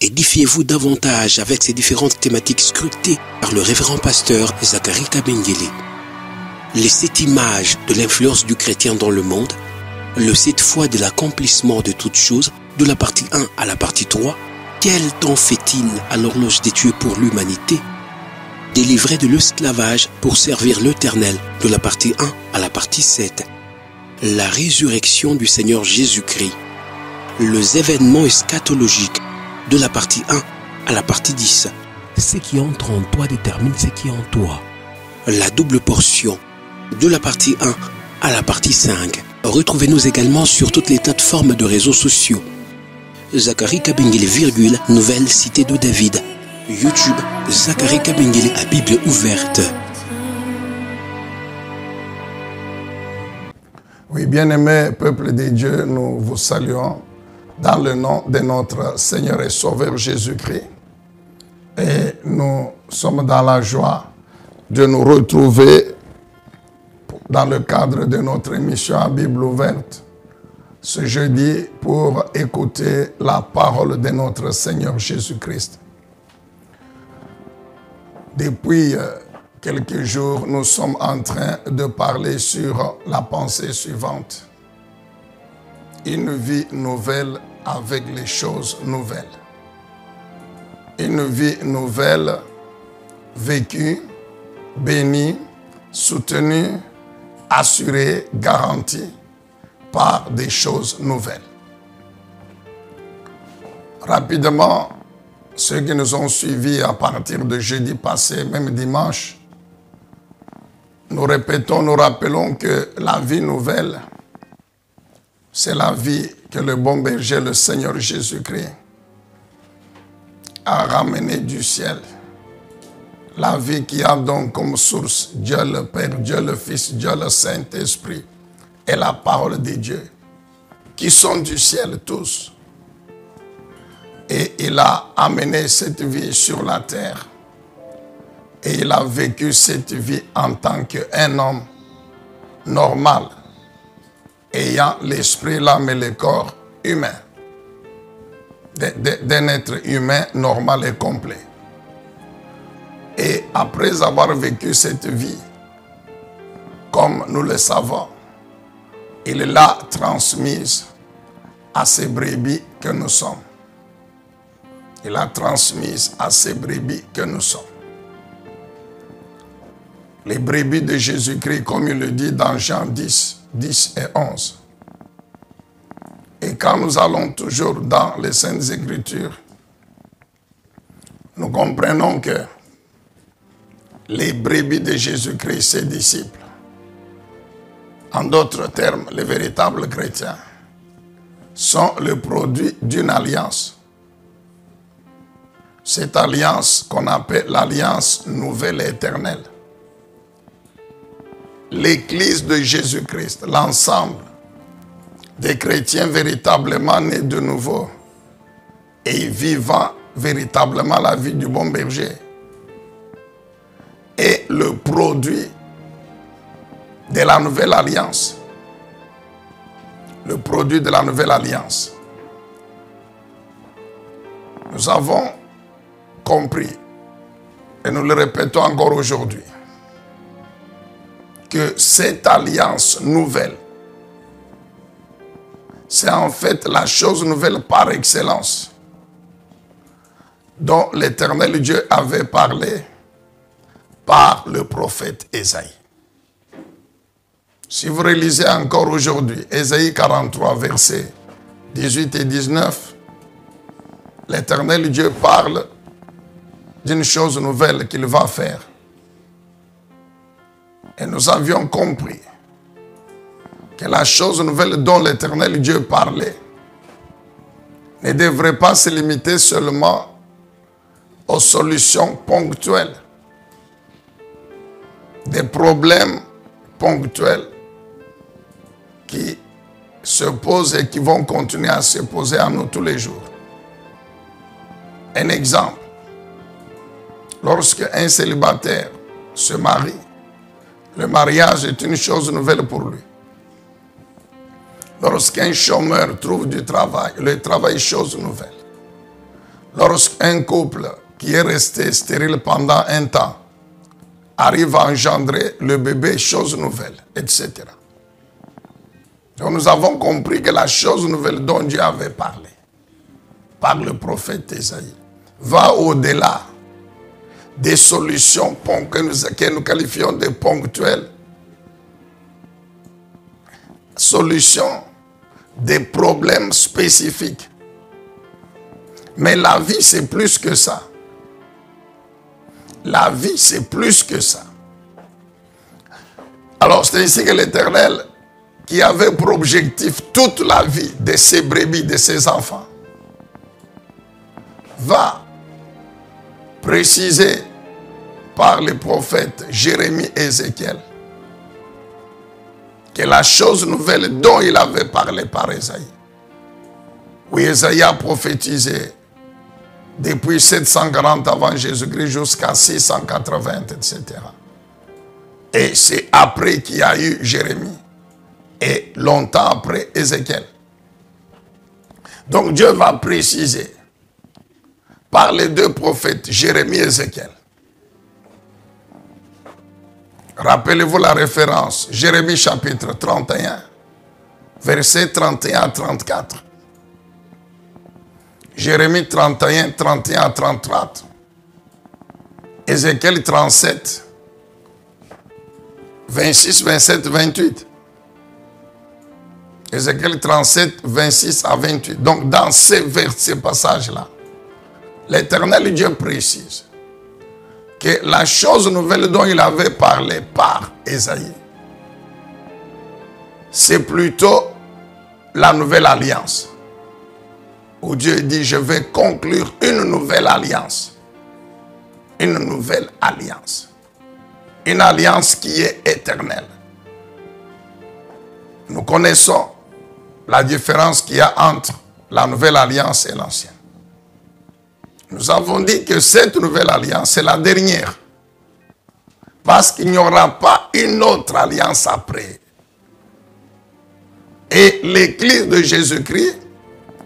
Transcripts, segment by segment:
Édifiez-vous davantage avec ces différentes thématiques scrutées par le révérend pasteur Zacharie Kabengele. Les 7 images de l'influence du chrétien dans le monde, le 7 fois de l'accomplissement de toutes choses, de la partie 1 à la partie 3, quel temps fait-il à l'horloge des dieux pour l'humanité? Délivré de l'esclavage pour servir l'Éternel, de la partie 1 à la partie 7. La résurrection du Seigneur Jésus-Christ. Les événements eschatologiques, de la partie 1 à la partie 10. Ce qui entre en toi détermine ce qui est en toi. La double portion, de la partie 1 à la partie 5. Retrouvez-nous également sur toutes les plateformes de réseaux sociaux. Zacharie Kabengele, Nouvelle Cité de David. YouTube, Zacharie Kabengele à Bible ouverte. Oui, bien-aimés, peuple de Dieu, nous vous saluons dans le nom de notre Seigneur et Sauveur Jésus-Christ. Et nous sommes dans la joie de nous retrouver dans le cadre de notre émission à Bible ouverte ce jeudi pour écouter la parole de notre Seigneur Jésus-Christ. Depuis quelques jours, nous sommes en train de parler sur la pensée suivante. Une vie nouvelle avec les choses nouvelles. Une vie nouvelle vécue, bénie, soutenue, assurée, garantie par des choses nouvelles. Rapidement, ceux qui nous ont suivis à partir de jeudi passé, même dimanche, nous répétons, nous rappelons que la vie nouvelle, c'est la vie que le bon berger, le Seigneur Jésus-Christ, a ramenée du ciel. La vie qui a donc comme source Dieu le Père, Dieu le Fils, Dieu le Saint-Esprit et la parole de Dieu, qui sont du ciel tous. Et il a amené cette vie sur la terre. Et il a vécu cette vie en tant qu'un homme normal, ayant l'esprit, l'âme et le corps humain, d'un être humain normal et complet. Et après avoir vécu cette vie, comme nous le savons, il l'a transmise à ces brebis que nous sommes. Il l'a transmise à ces brebis que nous sommes. Les brebis de Jésus-Christ, comme il le dit dans Jean 10, 10 et 11. Et quand nous allons toujours dans les Saintes Écritures, nous comprenons que les brebis de Jésus-Christ, ses disciples, en d'autres termes, les véritables chrétiens, sont le produit d'une alliance. Cette alliance qu'on appelle l'alliance nouvelle et éternelle. L'Église de Jésus-Christ, l'ensemble des chrétiens véritablement nés de nouveau et vivant véritablement la vie du bon berger, est le produit de la nouvelle alliance. Le produit de la nouvelle alliance. Nous avons compris, et nous le répétons encore aujourd'hui, que cette alliance nouvelle, c'est en fait la chose nouvelle par excellence dont l'Éternel Dieu avait parlé par le prophète Ésaïe. Si vous relisez encore aujourd'hui, Ésaïe 43, versets 18 et 19, l'Éternel Dieu parle d'une chose nouvelle qu'il va faire. Et nous avions compris que la chose nouvelle dont l'Éternel Dieu parlait ne devrait pas se limiter seulement aux solutions ponctuelles, des problèmes ponctuels qui se posent et qui vont continuer à se poser à nous tous les jours. Un exemple, lorsque un célibataire se marie, le mariage est une chose nouvelle pour lui. Lorsqu'un chômeur trouve du travail, le travail est chose nouvelle. lorsqu'un couple qui est resté stérile pendant un temps arrive à engendrer le bébé, chose nouvelle, etc. Donc nous avons compris que la chose nouvelle dont Dieu avait parlé par le prophète Ésaïe va au-delà des solutions que nous qualifions de ponctuelles, solutions des problèmes spécifiques. Mais la vie, c'est plus que ça. La vie, c'est plus que ça. Alors, c'est ainsi que l'Éternel, qui avait pour objectif toute la vie de ses brebis, de ses enfants, va préciser par les prophètes Jérémie et Ézéchiel que la chose nouvelle dont il avait parlé par Ésaïe. Oui, Ésaïe a prophétisé depuis 740 avant Jésus-Christ jusqu'à 680, etc. Et c'est après qu'il y a eu Jérémie et longtemps après Ézéchiel. Donc Dieu va préciser par les deux prophètes Jérémie et Ézéchiel. Rappelez-vous la référence, Jérémie chapitre 31, versets 31 à 34. Jérémie 31, 31 à 34. Ézéchiel 37, 26, 27, 28. Ézéchiel 37, 26 à 28. Donc dans ces passages-là, l'Éternel Dieu précise que la chose nouvelle dont il avait parlé par Ésaïe, c'est plutôt la nouvelle alliance. Où Dieu dit, je vais conclure une nouvelle alliance. Une nouvelle alliance. Une alliance qui est éternelle. Nous connaissons la différence qu'il y a entre la nouvelle alliance et l'ancienne. Nous avons dit que cette nouvelle alliance, c'est la dernière. Parce qu'il n'y aura pas une autre alliance après. Et l'Église de Jésus-Christ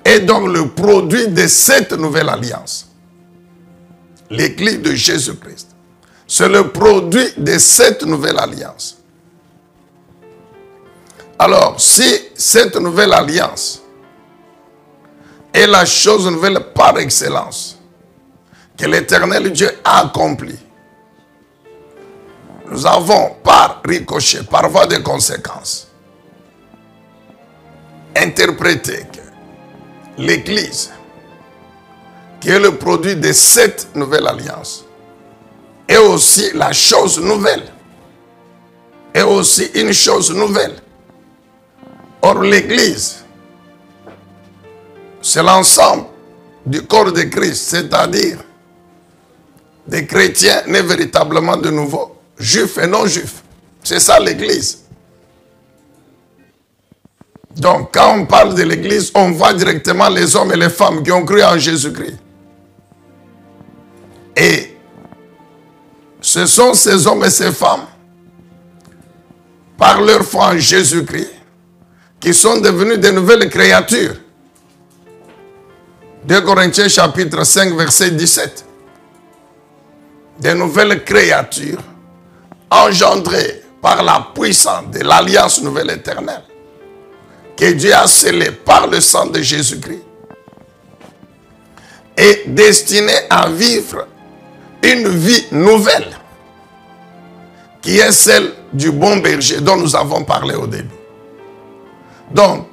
est donc le produit de cette nouvelle alliance. L'Église de Jésus-Christ. C'est le produit de cette nouvelle alliance. Alors, si cette nouvelle alliance est la chose nouvelle par excellence, que l'Éternel Dieu a accompli, nous avons par ricochet, par voie de conséquence, interprété que l'Église, qui est le produit de cette nouvelle alliance, est aussi la chose nouvelle, est aussi une chose nouvelle. Or, l'Église, c'est l'ensemble du corps de Christ, c'est-à-dire des chrétiens nés véritablement de nouveau, juifs et non juifs. C'est ça l'Église. Donc, quand on parle de l'Église, on voit directement les hommes et les femmes qui ont cru en Jésus-Christ. Et ce sont ces hommes et ces femmes, par leur foi en Jésus-Christ, qui sont devenus de nouvelles créatures. 2 Corinthiens chapitre 5, verset 17. Des nouvelles créatures engendrées par la puissance de l'alliance nouvelle éternelle que Dieu a scellée par le sang de Jésus-Christ et destinées à vivre une vie nouvelle qui est celle du bon berger dont nous avons parlé au début. Donc,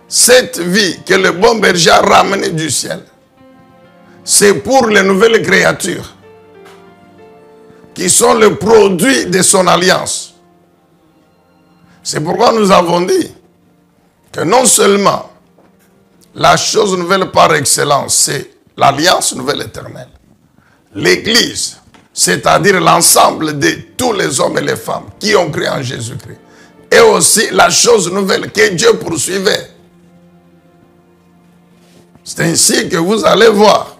cette vie que le bon berger a ramenée du ciel, c'est pour les nouvelles créatures qui sont le produit de son alliance. C'est pourquoi nous avons dit que non seulement la chose nouvelle par excellence, c'est l'alliance nouvelle éternelle. L'Église, c'est-à-dire l'ensemble de tous les hommes et les femmes qui ont cru en Jésus-Christ, et aussi la chose nouvelle que Dieu poursuivait. C'est ainsi que vous allez voir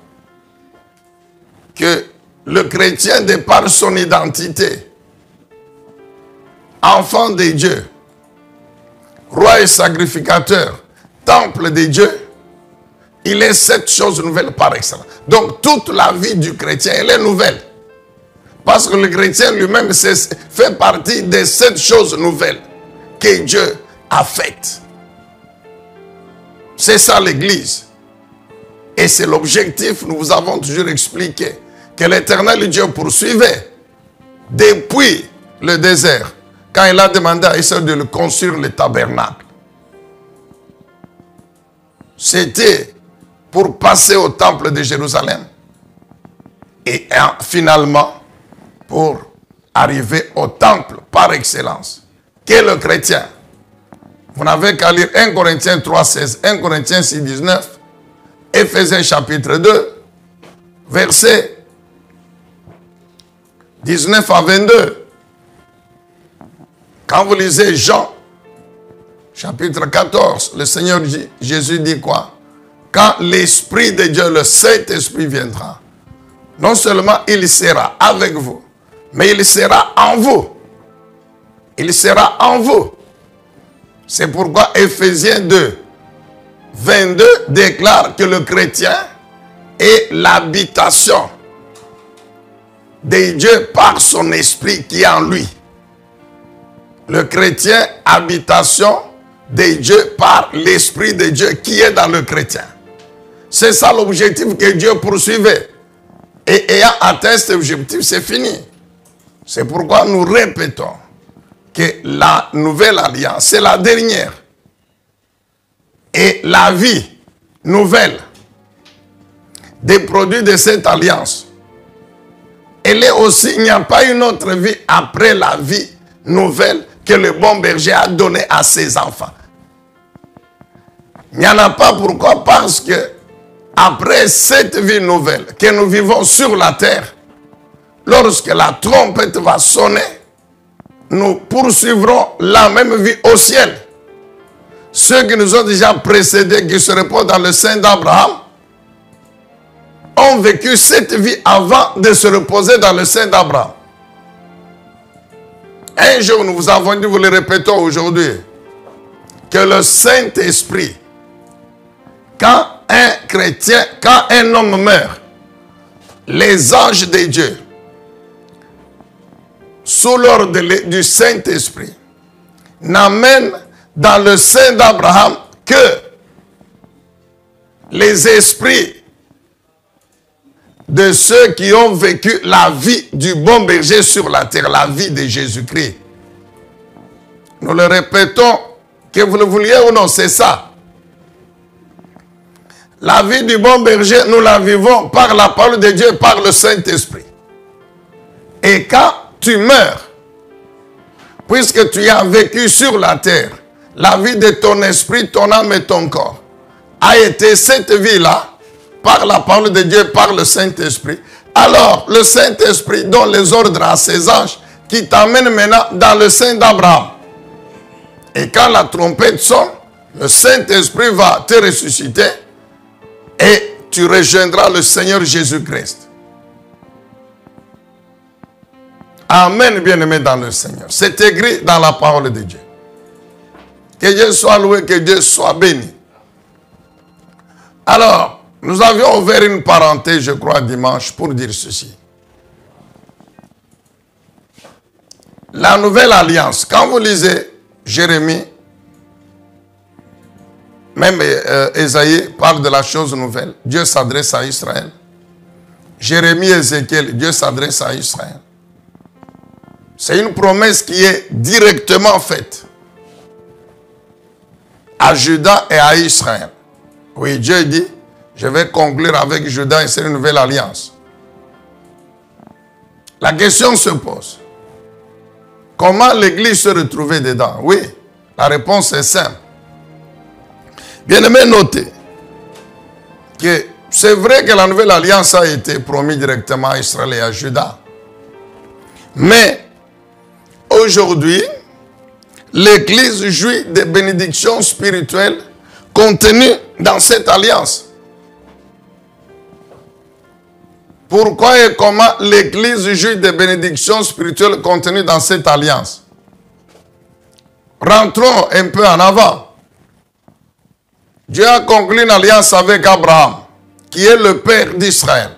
que le chrétien, de par son identité, enfant de Dieu, roi et sacrificateur, temple de Dieu, Il est cette chose nouvelle par excellence. Donc, toute la vie du chrétien, elle est nouvelle. Parce que le chrétien lui-même fait partie de cette chose nouvelle que Dieu a faite. C'est ça l'Église. Et c'est l'objectif, nous vous avons toujours expliqué, que l'Éternel Dieu poursuivait depuis le désert, quand il a demandé à Israël de le construire le tabernacle. C'était pour passer au temple de Jérusalem et finalement pour arriver au temple par excellence, qu'est le chrétien. Vous n'avez qu'à lire 1 Corinthiens 3, 16, 1 Corinthiens 6, 19, Éphésiens chapitre 2, versets 19 à 22. Quand vous lisez Jean, chapitre 14, le Seigneur Jésus dit quoi? Quand l'Esprit de Dieu, le Saint-Esprit viendra, non seulement il sera avec vous, mais il sera en vous. Il sera en vous. C'est pourquoi Éphésiens 2, 22 déclare que le chrétien est l'habitation de Dieu par son esprit qui est en lui. Le chrétien, habitation de Dieu par l'esprit de Dieu qui est dans le chrétien. C'est ça l'objectif que Dieu poursuivait. Et ayant atteint cet objectif, c'est fini. C'est pourquoi nous répétons que la nouvelle alliance, c'est la dernière. Et la vie nouvelle des produits de cette alliance, elle est aussi, il n'y a pas une autre vie après la vie nouvelle que le bon berger a donnée à ses enfants. Il n'y en a pas. Pourquoi? Parce que après cette vie nouvelle que nous vivons sur la terre, lorsque la trompette va sonner, nous poursuivrons la même vie au ciel. Ceux qui nous ont déjà précédés, qui se reposent dans le sein d'Abraham, ont vécu cette vie avant de se reposer dans le sein d'Abraham. Un jour, nous vous avons dit, vous le répétons aujourd'hui, que le Saint-Esprit, quand un chrétien, quand un homme meurt, les anges de Dieu, sous l'ordre du Saint-Esprit, n'amènent dans le sein d'Abraham que les esprits de ceux qui ont vécu la vie du bon berger sur la terre, la vie de Jésus-Christ. Nous le répétons, que vous le vouliez ou non, c'est ça. La vie du bon berger, nous la vivons par la parole de Dieu, par le Saint-Esprit. Et quand tu meurs, puisque tu as vécu sur la terre, la vie de ton esprit, ton âme et ton corps a été cette vie-là, par la parole de Dieu, par le Saint-Esprit. Alors, le Saint-Esprit donne les ordres à ses anges qui t'amènent maintenant dans le sein d'Abraham. Et quand la trompette sonne, le Saint-Esprit va te ressusciter et tu rejoindras le Seigneur Jésus-Christ. Amen, bien-aimé dans le Seigneur. C'est écrit dans la parole de Dieu. Que Dieu soit loué, que Dieu soit béni. Alors, nous avions ouvert une parenthèse, je crois, dimanche, pour dire ceci. La nouvelle alliance, quand vous lisez Jérémie, même Ésaïe parle de la chose nouvelle. Dieu s'adresse à Israël. Jérémie et Ézéchiel, Dieu s'adresse à Israël. C'est une promesse qui est directement faite à Juda et à Israël. Oui, Dieu dit, je vais conclure avec Juda et c'est une nouvelle alliance. La question se pose. Comment l'Église se retrouvait dedans? Oui, la réponse est simple. Bien-aimé, notez que c'est vrai que la nouvelle alliance a été promise directement à Israël et à Juda. Mais aujourd'hui, l'Église jouit des bénédictions spirituelles contenues dans cette alliance. Pourquoi et comment l'Église jouit des bénédictions spirituelles contenues dans cette alliance? Rentrons un peu en avant. Dieu a conclu une alliance avec Abraham, qui est le père d'Israël.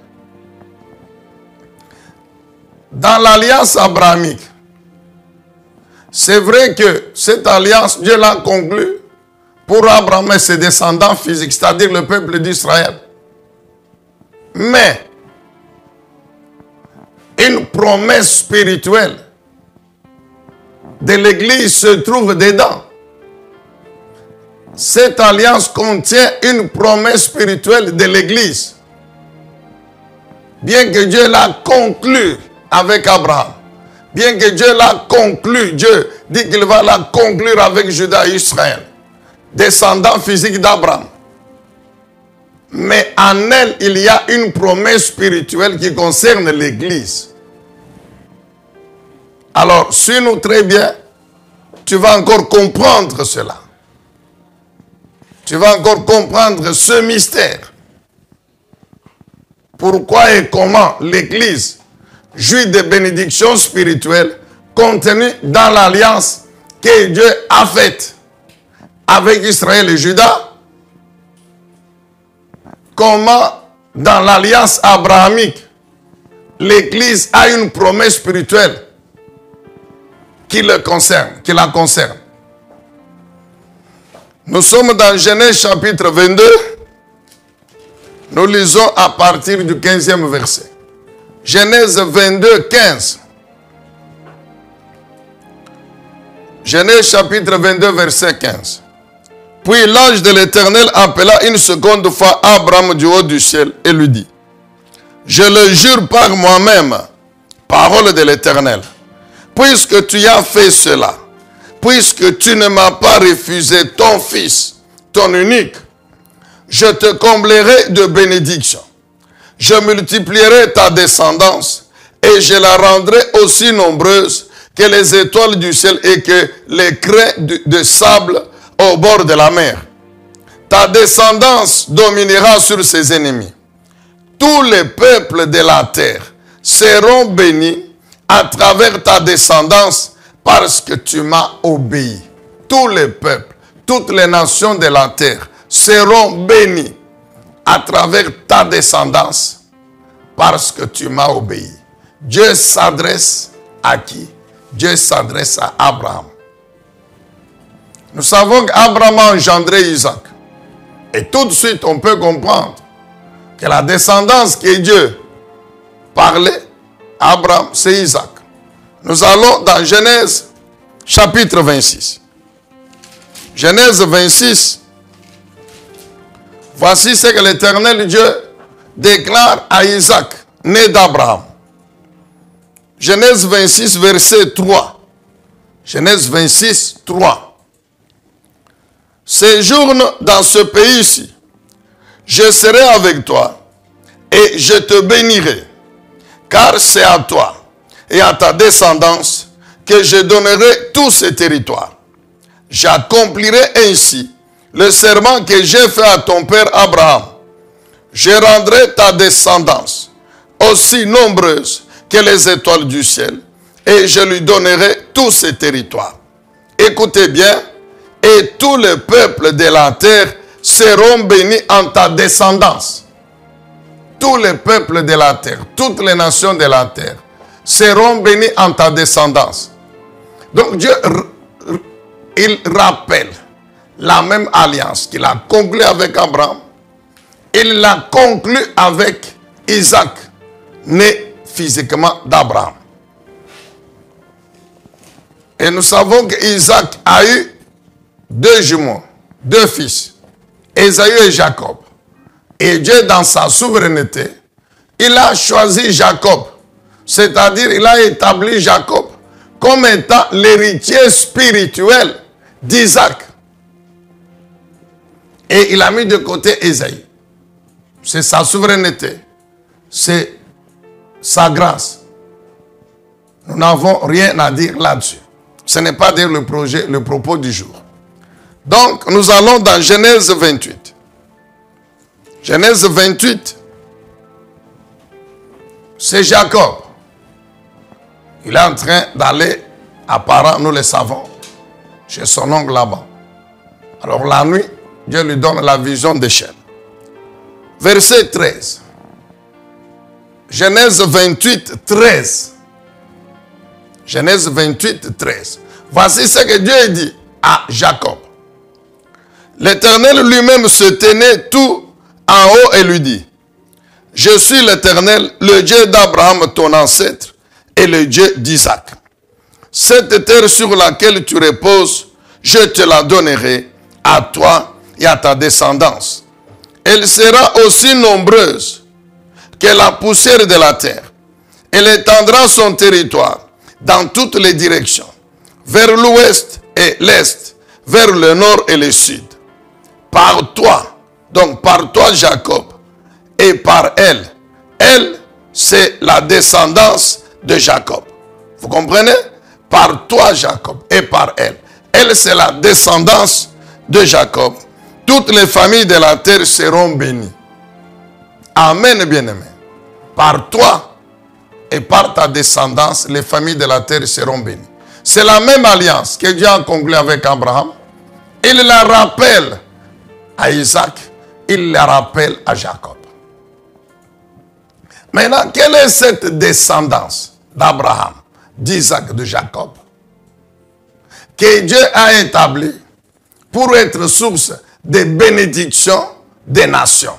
Dans l'alliance abrahamique, c'est vrai que cette alliance, Dieu l'a conclue pour Abraham et ses descendants physiques, c'est-à-dire le peuple d'Israël. Mais une promesse spirituelle de l'Église se trouve dedans. Cette alliance contient une promesse spirituelle de l'Église. Bien que Dieu l'a conclue avec Abraham, bien que Dieu l'a conclue, Dieu dit qu'il va la conclure avec Juda et Israël, descendants physiques d'Abraham. Mais en elle, il y a une promesse spirituelle qui concerne l'Église. Alors, suis-nous très bien, tu vas encore comprendre cela. Tu vas encore comprendre ce mystère. Pourquoi et comment l'Église jouit des bénédictions spirituelles contenues dans l'alliance que Dieu a faite avec Israël et Juda. Comment dans l'alliance abrahamique, l'Église a une promesse spirituelle qui la concerne. Nous sommes dans Genèse chapitre 22. Nous lisons à partir du 15e verset. Genèse 22, 15. Genèse chapitre 22, verset 15. Puis l'ange de l'Éternel appela une seconde fois Abraham du haut du ciel et lui dit: je le jure par moi-même, parole de l'Éternel, puisque tu as fait cela, puisque tu ne m'as pas refusé ton fils, ton unique, je te comblerai de bénédictions. Je multiplierai ta descendance et je la rendrai aussi nombreuse que les étoiles du ciel et que les craies de sable au bord de la mer. Ta descendance dominera sur ses ennemis. Tous les peuples de la terre seront bénis à travers ta descendance parce que tu m'as obéi. Tous les peuples, toutes les nations de la terre seront bénis à travers ta descendance parce que tu m'as obéi. Dieu s'adresse à qui? Dieu s'adresse à Abraham. Nous savons qu'Abraham a engendré Isaac. Et tout de suite, on peut comprendre que la descendance que Dieu parlait à Abraham, c'est Isaac. Nous allons dans Genèse chapitre 26. Genèse 26. Voici ce que l'Éternel Dieu déclare à Isaac, né d'Abraham. Genèse 26, verset 3. Genèse 26, 3. Séjourne dans ce pays-ci. Je serai avec toi et je te bénirai, car c'est à toi et à ta descendance que je donnerai tous ces territoires. J'accomplirai ainsi le serment que j'ai fait à ton père Abraham. Je rendrai ta descendance aussi nombreuse que les étoiles du ciel et je lui donnerai tous ces territoires. Écoutez bien, et tous les peuples de la terre seront bénis en ta descendance. Tous les peuples de la terre, toutes les nations de la terre seront bénis en ta descendance. Donc Dieu, il rappelle la même alliance qu'il a conclue avec Abraham. Il l'a conclue avec Isaac, né physiquement d'Abraham. Et nous savons qu'Isaac a eu deux jumeaux, deux fils, Ésaü et Jacob. Et Dieu, dans sa souveraineté, il a choisi Jacob. C'est-à-dire, il a établi Jacob comme étant l'héritier spirituel d'Isaac. Et il a mis de côté Ésaü. C'est sa souveraineté. C'est sa grâce. Nous n'avons rien à dire là-dessus. Ce n'est pas dire le propos du jour. Donc, nous allons dans Genèse 28. Genèse 28, c'est Jacob. Il est en train d'aller à Paran, nous le savons, chez son oncle là-bas. Alors la nuit, Dieu lui donne la vision d'échelle. Verset 13. Genèse 28, 13. Genèse 28, 13. Voici ce que Dieu dit à Jacob. L'Éternel lui-même se tenait tout en haut et lui dit, je suis l'Éternel, le Dieu d'Abraham, ton ancêtre, et le Dieu d'Isaac. Cette terre sur laquelle tu reposes, je te la donnerai à toi et à ta descendance. Elle sera aussi nombreuse que la poussière de la terre. Elle étendra son territoire dans toutes les directions, vers l'ouest et l'est, vers le nord et le sud. Par toi, donc par toi Jacob, et par elle. Elle, c'est la descendance de Jacob. Vous comprenez? Par toi Jacob et par elle. Elle, c'est la descendance de Jacob. Toutes les familles de la terre seront bénies. Amen, bien-aimé. Par toi et par ta descendance, les familles de la terre seront bénies. C'est la même alliance que Dieu a conclue avec Abraham. Il la rappelle à Isaac, il la rappelle à Jacob. Maintenant, quelle est cette descendance d'Abraham, d'Isaac, de Jacob, que Dieu a établie pour être source de bénédiction des nations?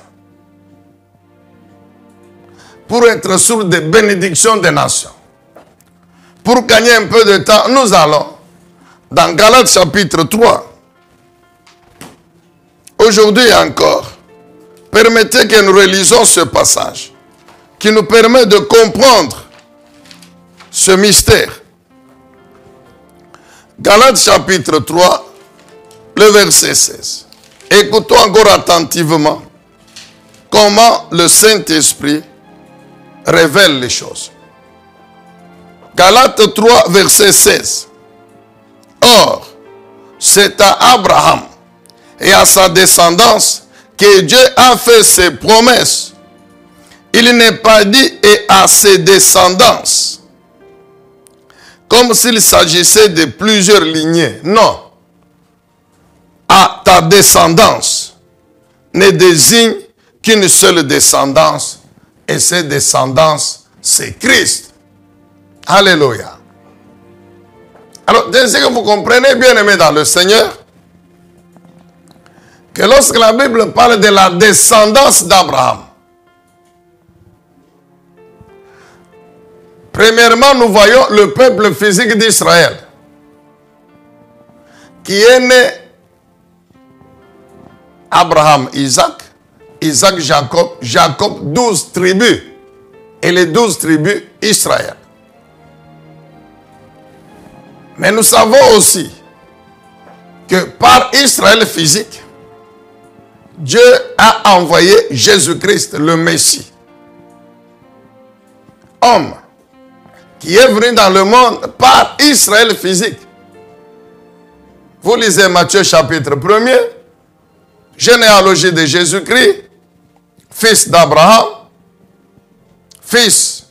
Pour être source de bénédiction des nations. Pour gagner un peu de temps, nous allons dans Galates chapitre 3. Aujourd'hui encore, permettez que nous relisons ce passage qui nous permet de comprendre ce mystère. Galates chapitre 3, le verset 16. Écoutons encore attentivement comment le Saint-Esprit révèle les choses. Galates 3, verset 16. Or, c'est à Abraham et à sa descendance que Dieu a fait ses promesses. Il n'est pas dit et à ses descendances, comme s'il s'agissait de plusieurs lignées. Non. À ta descendance ne désigne qu'une seule descendance, et cette descendance, c'est Christ. Alléluia. Alors, dès que vous comprenez, bien aimé dans le Seigneur, que lorsque la Bible parle de la descendance d'Abraham, premièrement, nous voyons le peuple physique d'Israël, qui est né Abraham, Isaac, Isaac, Jacob, Jacob, 12 tribus, et les 12 tribus, Israël. Mais nous savons aussi que par Israël physique, Dieu a envoyé Jésus-Christ, le Messie, homme, qui est venu dans le monde par Israël physique. Vous lisez Matthieu chapitre 1er, généalogie de Jésus-Christ, fils d'Abraham, fils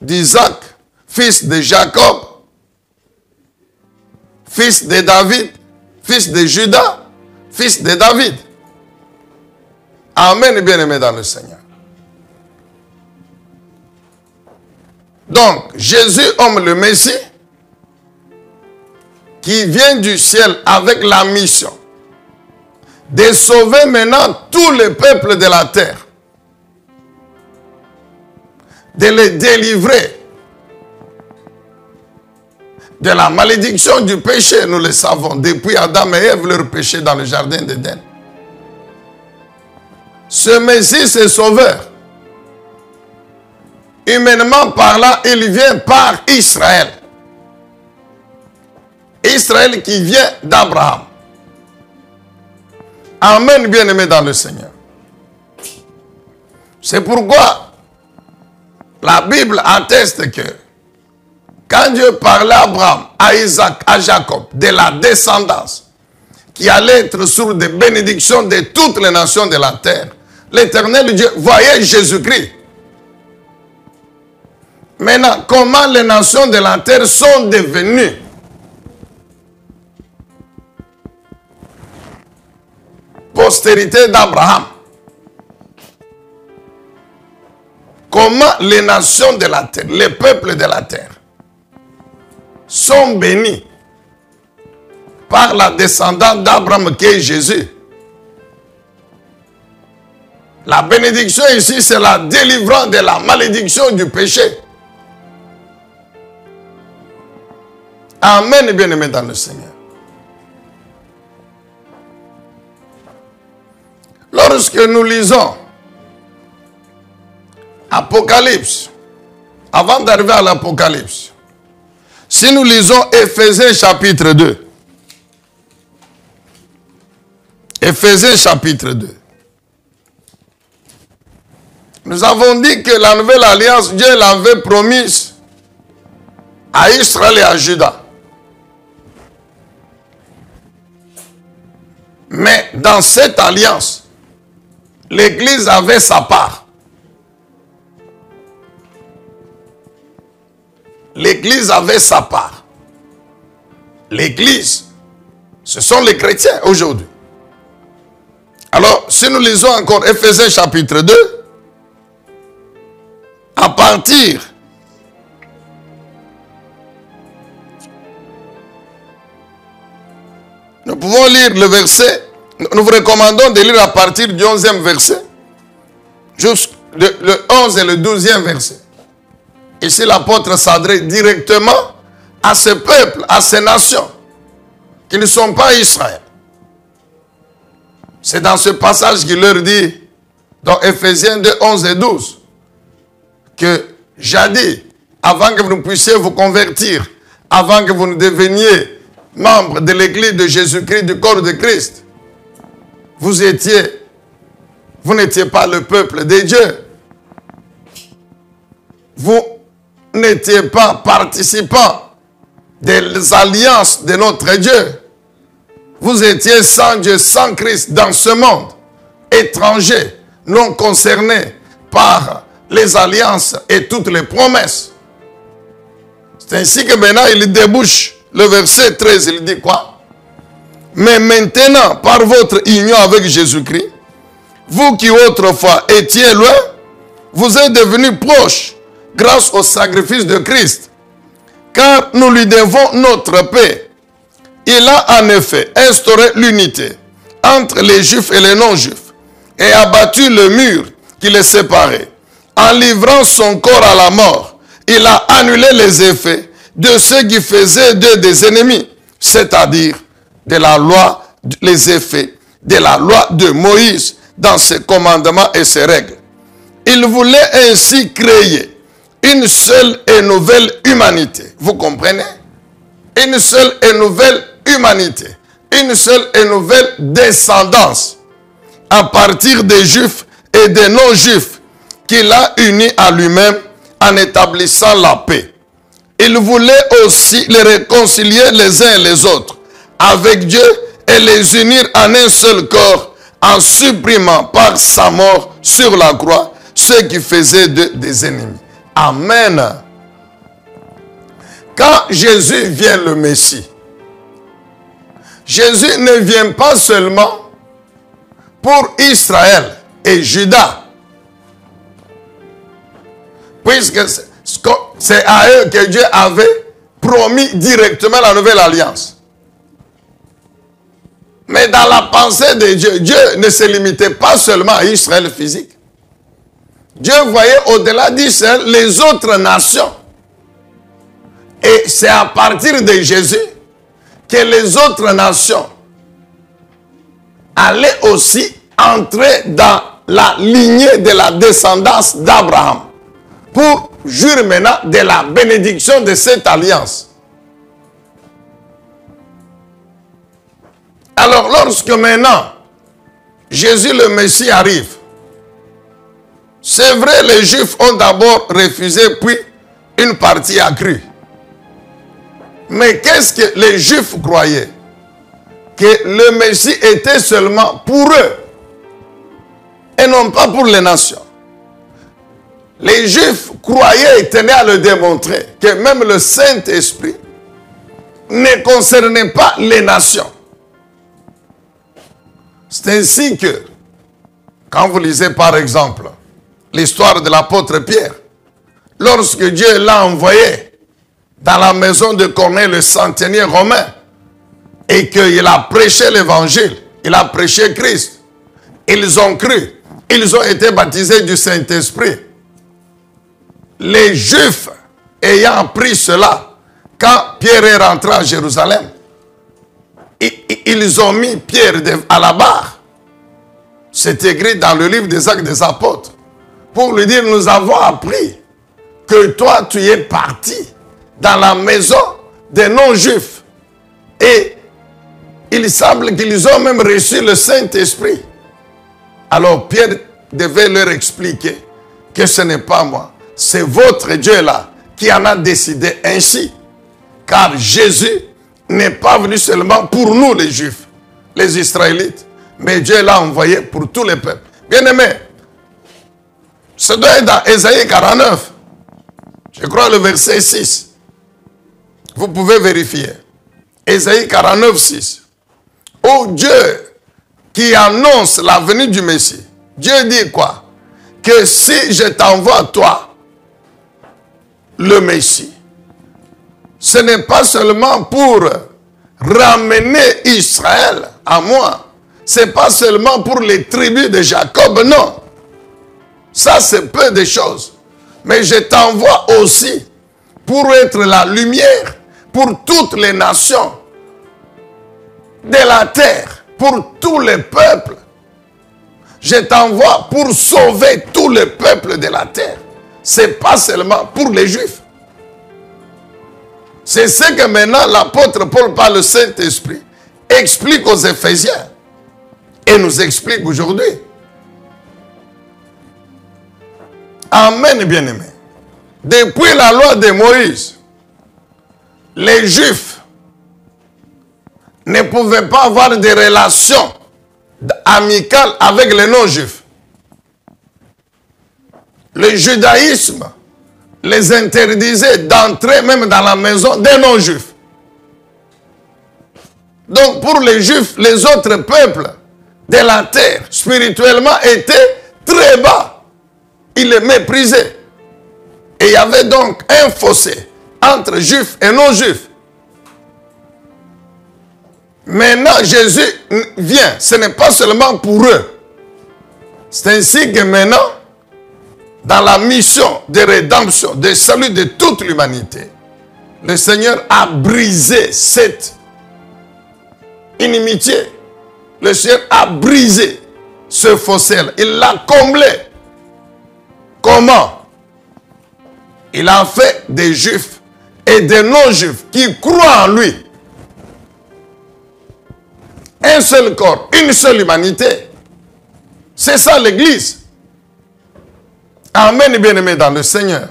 d'Isaac, fils de Jacob, fils de David, fils de Judas, fils de David. Amen, bien-aimé dans le Seigneur. Donc, Jésus, homme le Messie, qui vient du ciel avec la mission de sauver maintenant tous les peuples de la terre, de les délivrer de la malédiction du péché, nous le savons, depuis Adam et Ève, leur péché dans le jardin d'Éden. Ce Messie, c'est sauveur. Humainement parlant, il vient par Israël. Israël qui vient d'Abraham. Amen, bien-aimé dans le Seigneur. C'est pourquoi la Bible atteste que quand Dieu parlait à Abraham, à Isaac, à Jacob, de la descendance qui allait être source de bénédiction de toutes les nations de la terre, l'Éternel Dieu voyait Jésus-Christ. Maintenant, comment les nations de la terre sont devenues postérité d'Abraham. Comment les nations de la terre, les peuples de la terre, sont bénis par la descendante d'Abraham qui est Jésus. La bénédiction ici, c'est la délivrance de la malédiction du péché. Amen, bien-aimés dans le Seigneur. Lorsque nous lisons Apocalypse, avant d'arriver à l'Apocalypse, si nous lisons Éphésiens chapitre 2, Éphésiens chapitre 2, nous avons dit que la nouvelle alliance, Dieu l'avait promise à Israël et à Juda. Mais dans cette alliance, l'Église avait sa part. L'Église avait sa part. L'Église, ce sont les chrétiens aujourd'hui. Alors, si nous lisons encore Éphésiens chapitre 2, à partir nous pouvons lire le verset, nous vous recommandons de lire à partir du 11e verset, jusqu'au le 11 et le 12e verset. Ici, l'apôtre s'adresse directement à ce peuple, à ces nations, qui ne sont pas Israël. C'est dans ce passage qu'il leur dit, dans Éphésiens 2, 11 et 12, que jadis, avant que vous ne puissiez vous convertir, avant que vous ne deveniez membre de l'église de Jésus-Christ, du corps de Christ, vous n'étiez pas le peuple de Dieu. Vous n'étiez pas participant des alliances de notre Dieu. Vous étiez sans Dieu, sans Christ dans ce monde, étranger, non concerné par les alliances et toutes les promesses. C'est ainsi que maintenant il débouche le verset 13, il dit quoi? Mais maintenant, par votre union avec Jésus-Christ, vous qui autrefois étiez loin, vous êtes devenus proches grâce au sacrifice de Christ. Car nous lui devons notre paix. Il a en effet instauré l'unité entre les Juifs et les non-Juifs et abattu le mur qui les séparait. En livrant son corps à la mort, il a annulé les effets de ceux qui faisaient d'eux des ennemis, c'est-à-dire de la loi, les effets de la loi de Moïse dans ses commandements et ses règles. Il voulait ainsi créer une seule et nouvelle humanité. Vous comprenez? Une seule et nouvelle humanité. Une seule et nouvelle descendance à partir des Juifs et des non-Juifs qu'il a unis à lui-même en établissant la paix. Il voulait aussi les réconcilier les uns et les autres avec Dieu et les unir en un seul corps en supprimant par sa mort sur la croix ceux qui faisaient d'eux des ennemis. Amen. Quand Jésus vient le Messie, Jésus ne vient pas seulement pour Israël et Juda, puisque c'est à eux que Dieu avait promis directement la nouvelle alliance. Mais dans la pensée de Dieu, Dieu ne se limitait pas seulement à Israël physique. Dieu voyait au-delà d'Israël les autres nations. Et c'est à partir de Jésus que les autres nations allaient aussi entrer dans la lignée de la descendance d'Abraham pour jouir maintenant de la bénédiction de cette alliance. Alors lorsque maintenant Jésus le Messie arrive, c'est vrai, les Juifs ont d'abord refusé, puis une partie a cru. Mais qu'est-ce que les Juifs croyaient? Que le Messie était seulement pour eux et non pas pour les nations. Les Juifs croyaient et tenaient à le démontrer que même le Saint-Esprit ne concernait pas les nations. C'est ainsi que, quand vous lisez par exemple l'histoire de l'apôtre Pierre, lorsque Dieu l'a envoyé dans la maison de Corneille, le centenier romain, et qu'il a prêché l'évangile, il a prêché Christ, ils ont cru, ils ont été baptisés du Saint-Esprit. Les Juifs ayant appris cela, quand Pierre est rentré à Jérusalem, ils ont mis Pierre à la barre. C'est écrit dans le livre des Actes des Apôtres, pour lui dire, nous avons appris que toi tu es parti dans la maison des non-juifs. Et il semble qu'ils ont même reçu le Saint-Esprit. Alors Pierre devait leur expliquer que ce n'est pas moi, c'est votre Dieu là qui en a décidé ainsi. Car Jésus n'est pas venu seulement pour nous les Juifs, les Israélites, mais Dieu l'a envoyé pour tous les peuples. Bien-aimés, ce doit être dans Ésaïe 49, je crois le verset 6. Vous pouvez vérifier. Ésaïe 49, 6. Où Dieu qui annonce la venue du Messie, Dieu dit quoi? Que si je t'envoie toi, le Messie, ce n'est pas seulement pour ramener Israël à moi. Ce n'est pas seulement pour les tribus de Jacob, non. Ça, c'est peu de choses. Mais je t'envoie aussi pour être la lumière pour toutes les nations de la terre, pour tous les peuples. Je t'envoie pour sauver tous les peuples de la terre. Ce n'est pas seulement pour les Juifs. C'est ce que maintenant l'apôtre Paul, par le Saint-Esprit, explique aux Éphésiens et nous explique aujourd'hui. Amen, bien-aimés. Depuis la loi de Moïse, les Juifs ne pouvaient pas avoir des relations amicales avec les non-Juifs. Le judaïsme les interdisait d'entrer même dans la maison des non-Juifs. Donc pour les Juifs, les autres peuples de la terre, spirituellement, étaient très bas. Ils les méprisaient. Et il y avait donc un fossé entre Juifs et non-Juifs. Maintenant, Jésus vient. Ce n'est pas seulement pour eux. C'est ainsi que maintenant, dans la mission de rédemption, de salut de toute l'humanité, le Seigneur a brisé cette inimitié. Le Seigneur a brisé ce fossé. Il l'a comblé. Comment? Il a fait des Juifs et des non-Juifs qui croient en lui. Un seul corps, une seule humanité. C'est ça l'Église. Amen, bien-aimés dans le Seigneur.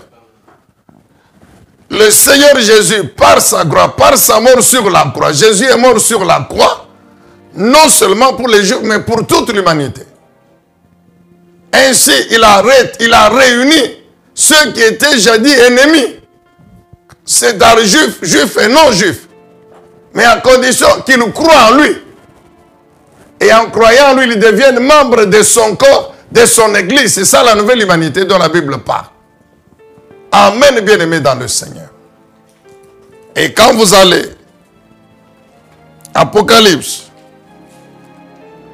Le Seigneur Jésus, par sa gloire, par sa mort sur la croix, Jésus est mort sur la croix, non seulement pour les Juifs, mais pour toute l'humanité. Ainsi, il a réuni ceux qui étaient jadis ennemis. C'est-à-dire juifs et non-juifs. Mais à condition qu'ils croient en lui. Et en croyant en lui, ils deviennent membres de son corps, de son église. C'est ça la nouvelle humanité dont la Bible parle. Amen, bien-aimés dans le Seigneur. Et quand vous allez, Apocalypse,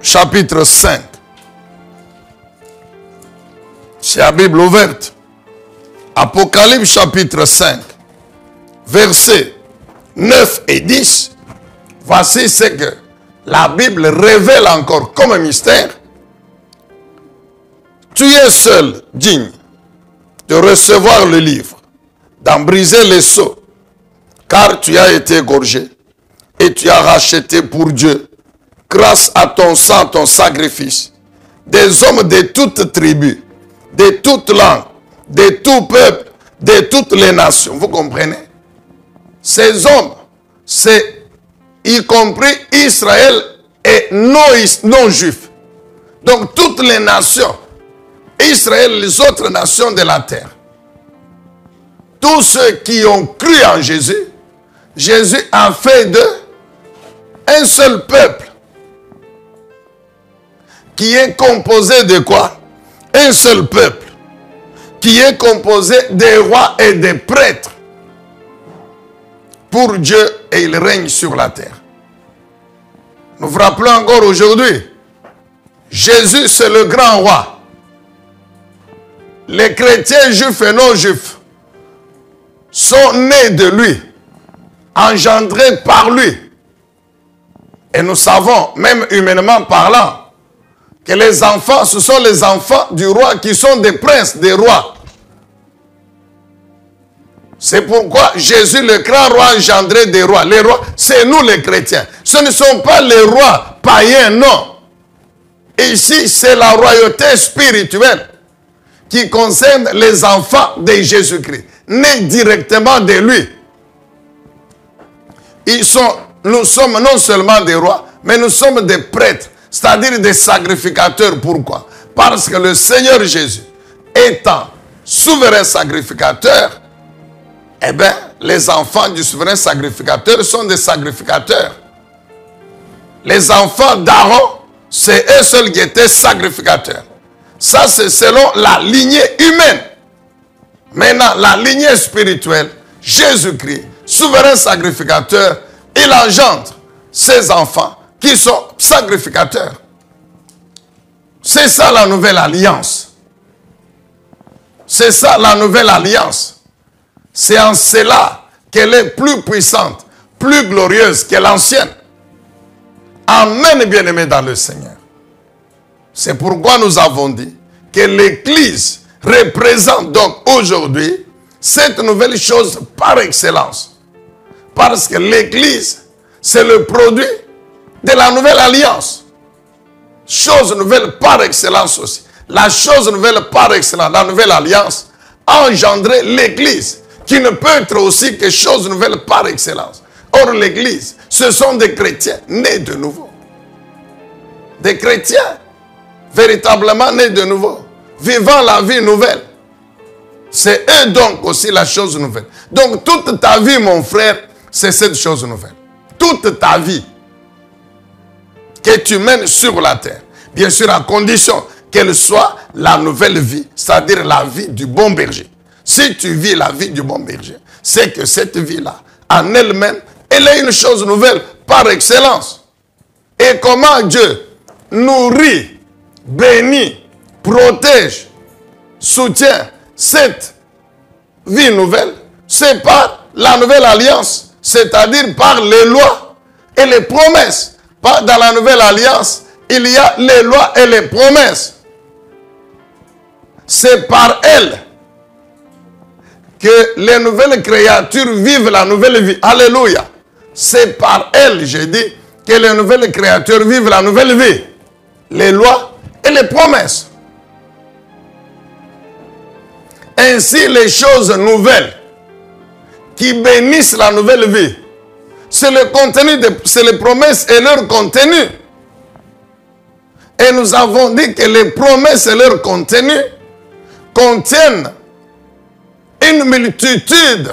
chapitre 5, c'est la Bible ouverte. Apocalypse, chapitre 5, versets 9 et 10. Voici ce que la Bible révèle encore comme un mystère. Tu es seul digne de recevoir le livre, d'en briser les sceaux, car tu as été égorgé et tu as racheté pour Dieu, grâce à ton sang, ton sacrifice, des hommes de toutes tribus, de toutes langues, de tout peuple, de toutes les nations. Vous comprenez? Ces hommes, c'est y compris Israël et non-juifs. Donc toutes les nations, Israël, les autres nations de la terre. Tous ceux qui ont cru en Jésus, Jésus a fait d'eux un seul peuple. qui est composé de quoi? Un seul peuple, qui est composé des rois et des prêtres pour Dieu, et il règne sur la terre. Nous vous rappelons encore aujourd'hui, Jésus c'est le grand roi. Les chrétiens juifs et non juifs sont nés de lui, engendrés par lui. Et nous savons, même humainement parlant, que les enfants, ce sont les enfants du roi qui sont des princes, des rois. C'est pourquoi Jésus, le grand roi, engendré des rois. Les rois, c'est nous les chrétiens. Ce ne sont pas les rois païens, non. Ici, c'est la royauté spirituelle qui concerne les enfants de Jésus-Christ, nés directement de lui. Nous sommes non seulement des rois, mais nous sommes des prêtres, c'est-à-dire des sacrificateurs. Pourquoi? Parce que le Seigneur Jésus, étant souverain sacrificateur, eh bien, les enfants du souverain sacrificateur sont des sacrificateurs. Les enfants d'Aaron, c'est eux seuls qui étaient sacrificateurs. Ça, c'est selon la lignée humaine. Maintenant, la lignée spirituelle, Jésus-Christ, souverain sacrificateur, il engendre ses enfants qui sont sacrificateurs. C'est ça la nouvelle alliance. C'est ça la nouvelle alliance. C'est en cela qu'elle est plus puissante, plus glorieuse que l'ancienne. Amen, bien-aimés dans le Seigneur. C'est pourquoi nous avons dit que l'Église représente donc aujourd'hui cette nouvelle chose par excellence. Parce que l'Église, c'est le produit de la nouvelle alliance. Chose nouvelle par excellence aussi. La chose nouvelle par excellence, la nouvelle alliance, a engendré l'Église, qui ne peut être aussi que chose nouvelle par excellence. Or, l'Église, ce sont des chrétiens nés de nouveau. Des chrétiens véritablement nés de nouveau, vivant la vie nouvelle. C'est eux donc aussi la chose nouvelle. Donc, toute ta vie, mon frère, c'est cette chose nouvelle. Toute ta vie que tu mènes sur la terre. Bien sûr, à condition qu'elle soit la nouvelle vie, c'est-à-dire la vie du bon berger. Si tu vis la vie du bon berger, c'est que cette vie-là, en elle-même, elle est une chose nouvelle par excellence. Et comment Dieu nourrit, bénit, protège, soutient cette vie nouvelle, c'est par la nouvelle alliance, c'est-à-dire par les lois et les promesses. Dans la nouvelle alliance, il y a les lois et les promesses. C'est par elles que les nouvelles créatures vivent la nouvelle vie. Alléluia. C'est par elles, j'ai dit, que les nouvelles créatures vivent la nouvelle vie. Les lois et les promesses. Ainsi, les choses nouvelles qui bénissent la nouvelle vie, c'est le contenu, c'est les promesses et leur contenu. Et nous avons dit que les promesses et leur contenu contiennent une multitude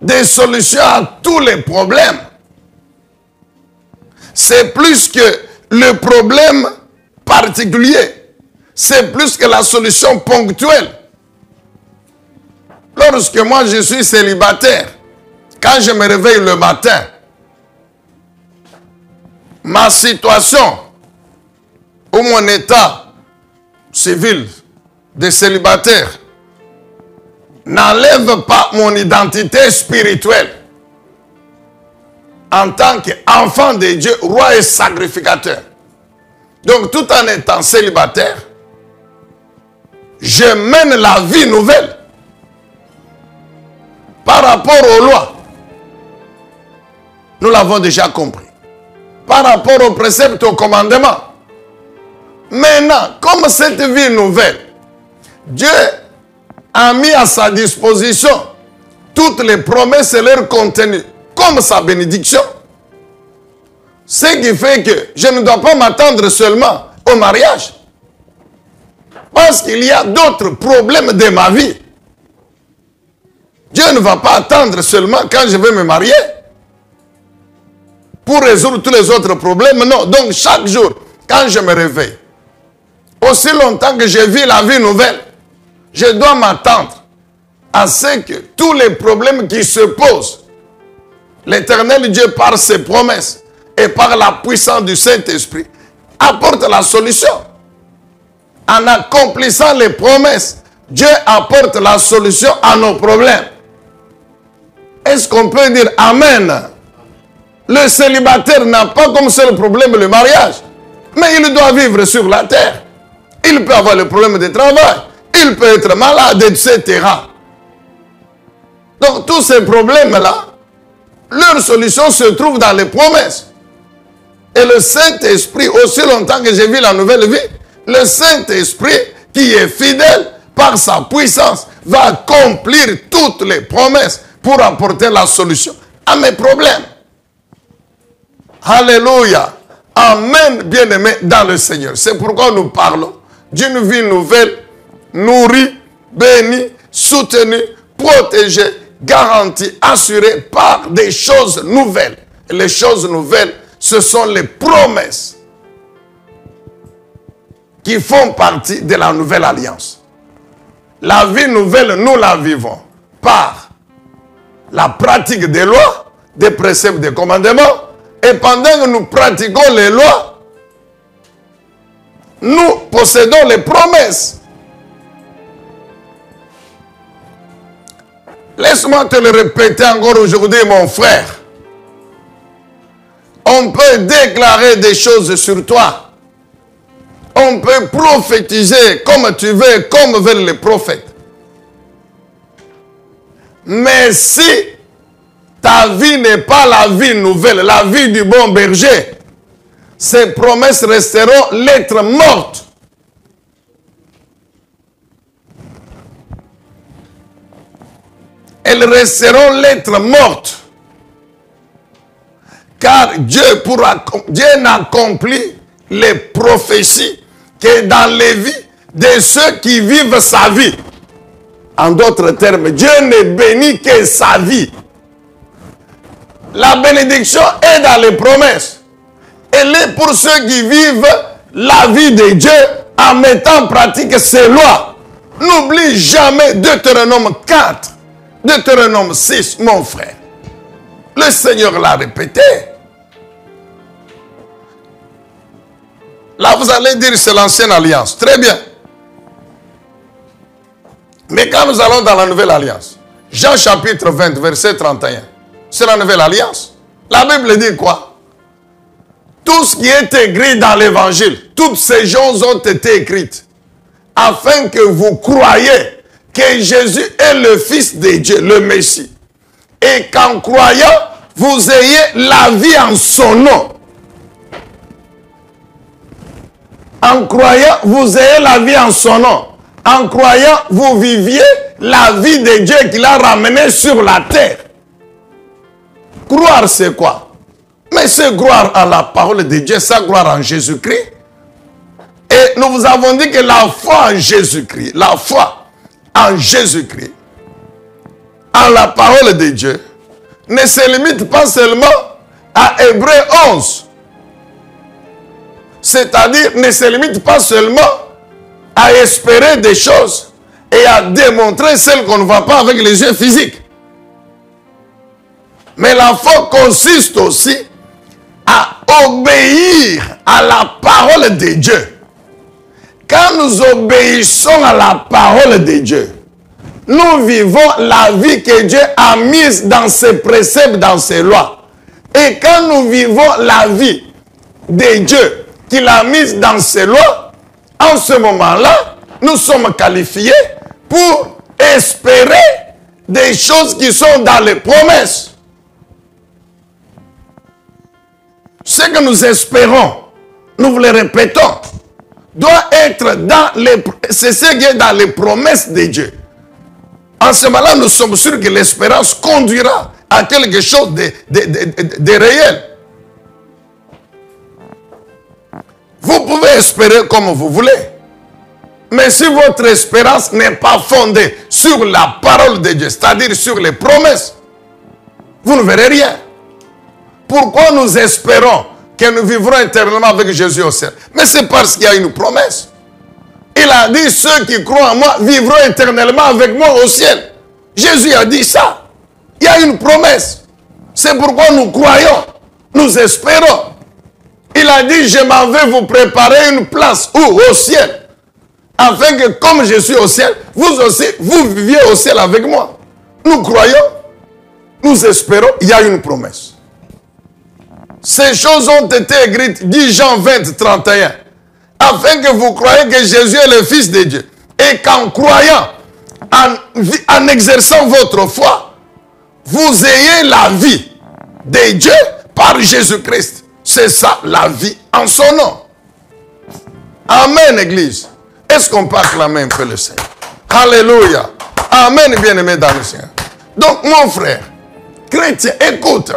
de solutions à tous les problèmes. C'est plus que le problème particulier. C'est plus que la solution ponctuelle. Lorsque moi je suis célibataire, quand je me réveille le matin, ma situation ou mon état civil de célibataire n'enlève pas mon identité spirituelle en tant qu'enfant de Dieu, roi et sacrificateur. Donc, tout en étant célibataire, je mène la vie nouvelle par rapport aux lois. Nous l'avons déjà compris. Par rapport aux préceptes, aux commandements. Maintenant, comme cette vie nouvelle, Dieu a mis à sa disposition toutes les promesses et leur contenu, comme sa bénédiction. Ce qui fait que je ne dois pas m'attendre seulement au mariage. Parce qu'il y a d'autres problèmes de ma vie. Dieu ne va pas attendre seulement quand je vais me marier pour résoudre tous les autres problèmes. Non, donc chaque jour, quand je me réveille, aussi longtemps que je vis la vie nouvelle, je dois m'attendre à ce que tous les problèmes qui se posent, l'Éternel Dieu, par ses promesses et par la puissance du Saint-Esprit, apporte la solution. En accomplissant les promesses, Dieu apporte la solution à nos problèmes. Est-ce qu'on peut dire Amen? Le célibataire n'a pas comme seul problème le mariage, mais il doit vivre sur la terre. Il peut avoir le problème de travail, il peut être malade, etc. Donc tous ces problèmes-là, leur solution se trouve dans les promesses. Et le Saint-Esprit, aussi longtemps que j'ai vu la nouvelle vie, le Saint-Esprit qui est fidèle par sa puissance va accomplir toutes les promesses pour apporter la solution à mes problèmes. Alléluia. Amen, bien-aimés dans le Seigneur. C'est pourquoi nous parlons d'une vie nouvelle, nourrie, bénie, soutenue, protégée, garantie, assurée par des choses nouvelles. Et les choses nouvelles, ce sont les promesses qui font partie de la nouvelle alliance. La vie nouvelle, nous la vivons par la pratique des lois, des préceptes, des commandements. Et pendant que nous pratiquons les lois, nous possédons les promesses. Laisse-moi te le répéter encore aujourd'hui, mon frère. On peut déclarer des choses sur toi. On peut prophétiser comme tu veux, comme veulent les prophètes. Mais si ta vie n'est pas la vie nouvelle, la vie du bon berger, ces promesses resteront lettres mortes. Elles resteront lettres mortes. Car Dieu n'accomplit les prophéties que dans les vies de ceux qui vivent sa vie. En d'autres termes, Dieu ne bénit que sa vie. La bénédiction est dans les promesses. Elle est pour ceux qui vivent la vie de Dieu en mettant en pratique ses lois. N'oublie jamais Deutéronome 4, Deutéronome 6, mon frère. Le Seigneur l'a répété. Là, vous allez dire c'est l'ancienne alliance. Très bien. Mais quand nous allons dans la nouvelle alliance, Jean chapitre 20, verset 31, c'est la nouvelle alliance. La Bible dit quoi? Tout ce qui est écrit dans l'évangile, toutes ces choses ont été écrites afin que vous croyiez que Jésus est le Fils de Dieu, le Messie. Et qu'en croyant, vous ayez la vie en son nom. En croyant, vous ayez la vie en son nom. En croyant, vous viviez la vie de Dieu qu'il a ramenée sur la terre. Croire, c'est quoi? Mais c'est croire en la parole de Dieu, c'est croire en Jésus-Christ. Et nous vous avons dit que la foi en Jésus-Christ, la foi en Jésus-Christ, en la parole de Dieu, ne se limite pas seulement à Hébreux 11. C'est-à-dire, ne se limite pas seulement à espérer des choses et à démontrer celles qu'on ne voit pas avec les yeux physiques. Mais la foi consiste aussi à obéir à la parole de Dieu. Quand nous obéissons à la parole de Dieu, nous vivons la vie que Dieu a mise dans ses préceptes, dans ses lois. Et quand nous vivons la vie de Dieu qu'il a mise dans ses lois, en ce moment-là, nous sommes qualifiés pour espérer des choses qui sont dans les promesses. Ce que nous espérons, nous vous le répétons, doit être dans les... C'est ce qui est dans les promesses de Dieu. En ce moment-là, nous sommes sûrs que l'espérance conduira à quelque chose de réel. Vous pouvez espérer comme vous voulez. Mais si votre espérance n'est pas fondée sur la parole de Dieu, c'est-à-dire sur les promesses, vous ne verrez rien. Pourquoi nous espérons que nous vivrons éternellement avec Jésus au ciel? Mais c'est parce qu'il y a une promesse. Il a dit, ceux qui croient en moi vivront éternellement avec moi au ciel. Jésus a dit ça. Il y a une promesse. C'est pourquoi nous croyons, nous espérons. Il a dit, je m'en vais vous préparer une place où? Au ciel. Afin que comme je suis au ciel, vous aussi, vous viviez au ciel avec moi. Nous croyons, nous espérons, il y a une promesse. Ces choses ont été écrites, dit Jean 20, 31. Afin que vous croyez que Jésus est le Fils de Dieu. Et qu'en croyant, en exerçant votre foi, vous ayez la vie de Dieu par Jésus-Christ. C'est ça, la vie en son nom. Amen, Église. Est-ce qu'on peut acclamer un peu le Seigneur? Alléluia. Amen, bien-aimé dans le Seigneur. Donc, mon frère, chrétien, écoute.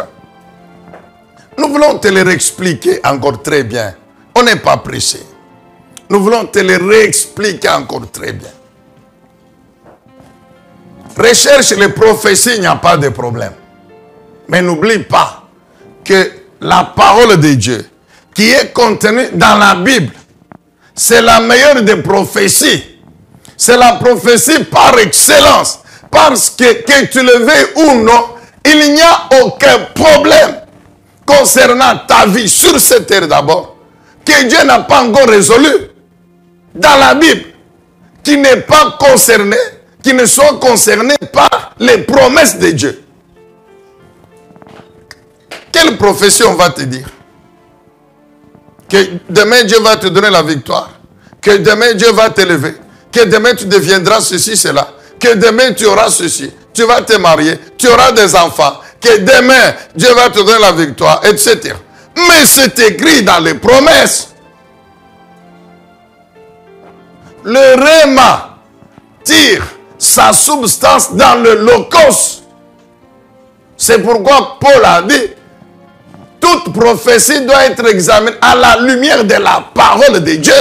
Nous voulons te le réexpliquer encore très bien. On n'est pas pressé. Nous voulons te le réexpliquer encore très bien. Recherche les prophéties, il n'y a pas de problème. Mais n'oublie pas que la parole de Dieu qui est contenue dans la Bible, c'est la meilleure des prophéties. C'est la prophétie par excellence. Parce que tu le veuilles ou non, il n'y a aucun problème concernant ta vie sur cette terre d'abord, que Dieu n'a pas encore résolu dans la Bible, qui n'est pas concerné, qui ne sont concernés par les promesses de Dieu. Quelle prophétie on va te dire? Que demain Dieu va te donner la victoire, que demain Dieu va t'élever, que demain tu deviendras ceci, cela, que demain tu auras ceci, tu vas te marier, tu auras des enfants, que demain Dieu va te donner la victoire, etc. Mais c'est écrit dans les promesses. Le Réma tire sa substance dans le logos. C'est pourquoi Paul a dit, toute prophétie doit être examinée à la lumière de la parole de Dieu.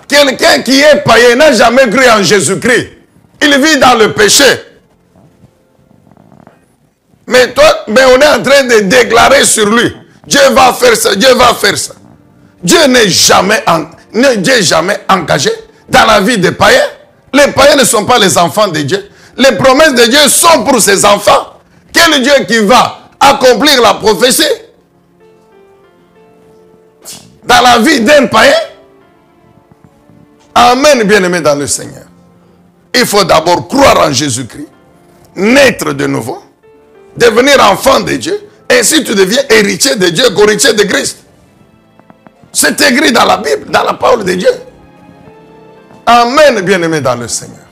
Quelqu'un qui est païen n'a jamais cru en Jésus-Christ. Il vit dans le péché. Mais on est en train de déclarer sur lui, Dieu va faire ça, Dieu va faire ça. Dieu n'est jamais engagé dans la vie des païens. Les païens ne sont pas les enfants de Dieu. Les promesses de Dieu sont pour ses enfants. Quel Dieu qui va accomplir la prophétie dans la vie d'un païen? Amen, bien-aimé dans le Seigneur. Il faut d'abord croire en Jésus-Christ, naître de nouveau, devenir enfant de Dieu, ainsi tu deviens héritier de Dieu, co-héritier de Christ. C'est écrit dans la Bible, dans la parole de Dieu. Amen, bien-aimé dans le Seigneur.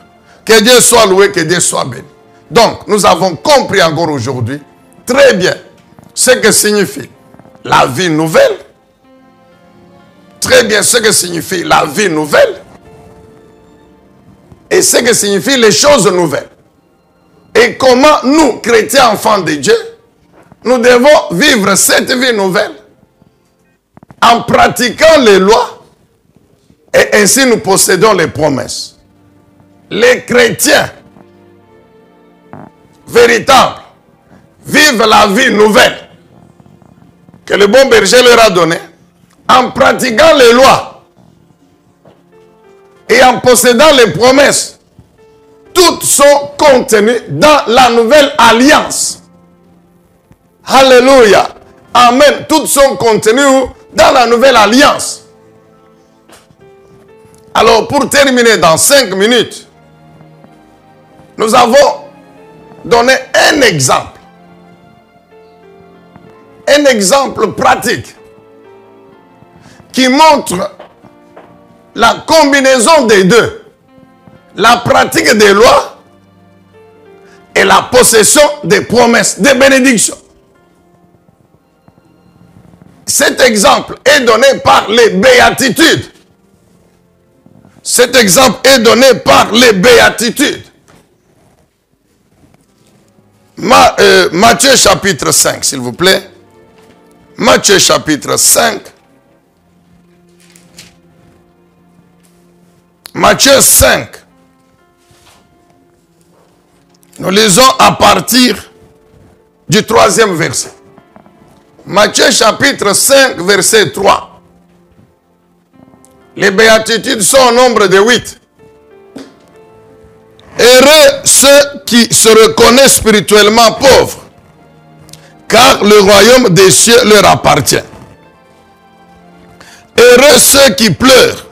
Que Dieu soit loué, que Dieu soit béni. Donc, nous avons compris encore aujourd'hui, très bien, ce que signifie la vie nouvelle. Très bien, ce que signifie la vie nouvelle. Et ce que signifient les choses nouvelles. Et comment nous, chrétiens enfants de Dieu, nous devons vivre cette vie nouvelle en pratiquant les lois et ainsi nous possédons les promesses. Les chrétiens véritables vivent la vie nouvelle que le bon berger leur a donnée en pratiquant les lois et en possédant les promesses. Toutes sont contenues dans la nouvelle alliance. Alléluia. Amen. Toutes sont contenues dans la nouvelle alliance. Alors, pour terminer dans 5 minutes, nous avons donné un exemple. Un exemple pratique qui montre la combinaison des deux. La pratique des lois et la possession des promesses, des bénédictions. Cet exemple est donné par les béatitudes. Cet exemple est donné par les béatitudes. Matthieu chapitre 5, s'il vous plaît. Matthieu chapitre 5. Matthieu 5. Nous lisons à partir du 3e verset. Matthieu chapitre 5, verset 3. Les béatitudes sont au nombre de 8. Heureux ceux qui se reconnaissent spirituellement pauvres, car le royaume des cieux leur appartient. Heureux ceux qui pleurent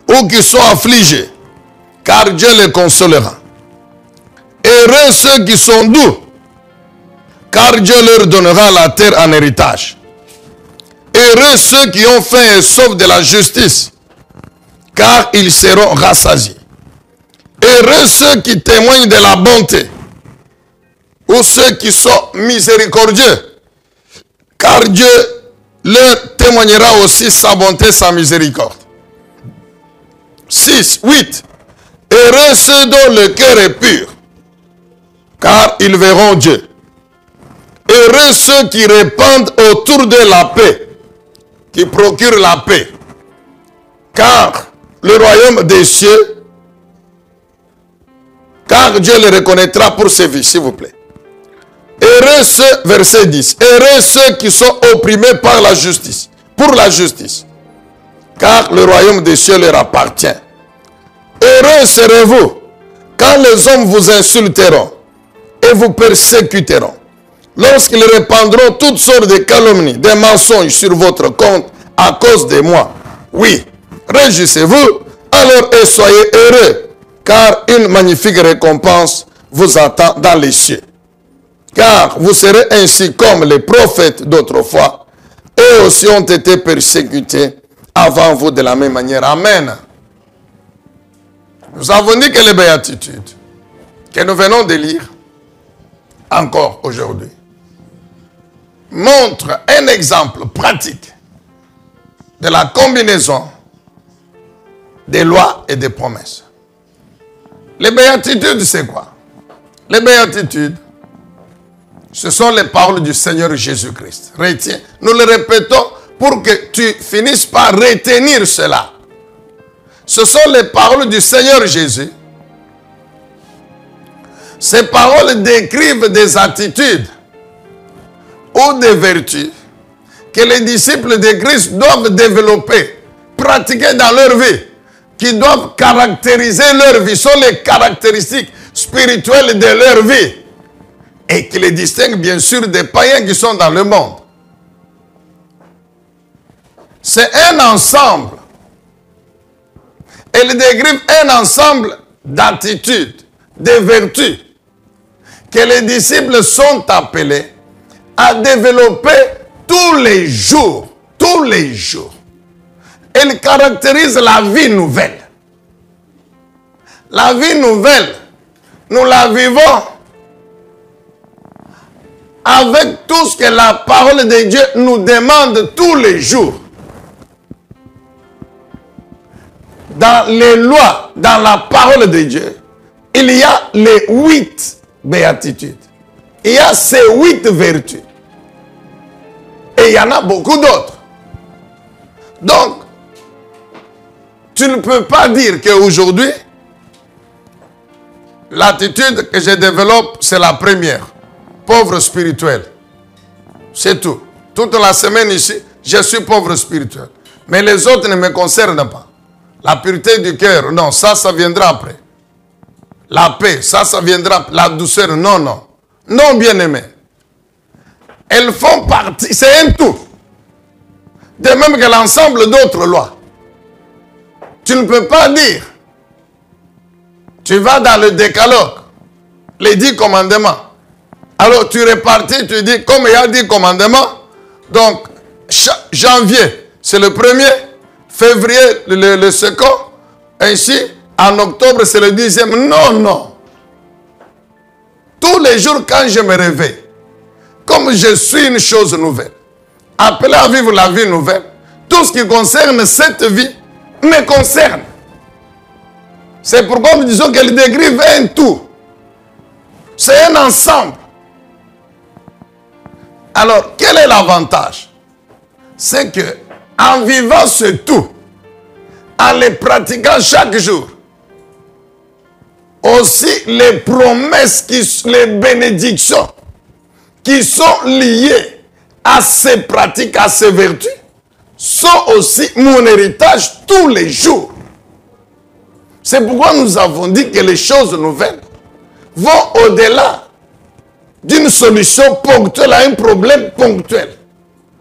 ou qui sont affligés, car Dieu les consolera. Heureux ceux qui sont doux, car Dieu leur donnera la terre en héritage. Heureux ceux qui ont faim et soif de la justice, car ils seront rassasiés. Heureux ceux qui témoignent de la bonté, ou ceux qui sont miséricordieux, car Dieu leur témoignera aussi sa bonté, sa miséricorde. 6, 8. Heureux ceux dont le cœur est pur, car ils verront Dieu. Heureux ceux qui répandent autour de la paix, qui procurent la paix, car le royaume des cieux, car Dieu les reconnaîtra pour ses vies, s'il vous plaît. Heureux ceux, verset 10, heureux ceux qui sont opprimés par la justice, pour la justice, car le royaume des cieux leur appartient. Heureux serez-vous quand les hommes vous insulteront et vous persécuteront, lorsqu'ils répandront toutes sortes de calomnies, des mensonges sur votre compte à cause de moi. Oui, réjouissez-vous alors et soyez heureux, car une magnifique récompense vous attend dans les cieux. Car vous serez ainsi comme les prophètes d'autrefois. Eux aussi ont été persécutés avant vous de la même manière. Amen. Nous avons dit que les béatitudes que nous venons de lire encore aujourd'hui montrent un exemple pratique de la combinaison des lois et des promesses. Les béatitudes, c'est quoi? Les béatitudes, ce sont les paroles du Seigneur Jésus-Christ. Retiens. Nous le répétons pour que tu finisses par retenir cela. Ce sont les paroles du Seigneur Jésus. Ces paroles décrivent des attitudes ou des vertus que les disciples de Christ doivent développer, pratiquer dans leur vie, qui doivent caractériser leur vie, sont les caractéristiques spirituelles de leur vie et qui les distinguent bien sûr des païens qui sont dans le monde. C'est un ensemble. Elle décrivent un ensemble d'attitudes, de vertus que les disciples sont appelés à développer tous les jours. Tous les jours. Elle caractérise la vie nouvelle. La vie nouvelle, nous la vivons avec tout ce que la parole de Dieu nous demande tous les jours. Dans les lois, dans la parole de Dieu, il y a les 8 béatitudes. Il y a ces 8 vertus. Et il y en a beaucoup d'autres. Donc, tu ne peux pas dire qu'aujourd'hui, l'attitude que je développe, c'est la première. Pauvre spirituel. C'est tout. Toute la semaine ici, je suis pauvre spirituel. Mais les autres ne me concernent pas. La pureté du cœur, non, ça viendra après. La paix, ça viendra. La douceur, non, non. Non, bien-aimé. Elles font partie, c'est un tout. De même que l'ensemble d'autres lois. Tu ne peux pas dire, tu vas dans le décalogue, les 10 commandements. Alors tu répartis, tu dis, comme il y a 10 commandements, donc janvier, c'est le premier, février, le second, ainsi, en octobre, c'est le 10e. Non, non. Tous les jours, quand je me réveille, comme je suis une chose nouvelle, appelé à vivre la vie nouvelle, tout ce qui concerne cette vie me concerne. C'est pourquoi nous disons qu'elle décrive un tout. C'est un ensemble. Alors, quel est l'avantage? C'est que, en vivant ce tout, en les pratiquant chaque jour, aussi les promesses, les bénédictions qui sont liées à ces pratiques, à ces vertus, sont aussi mon héritage tous les jours. C'est pourquoi nous avons dit que les choses nouvelles vont au-delà d'une solution ponctuelle à un problème ponctuel.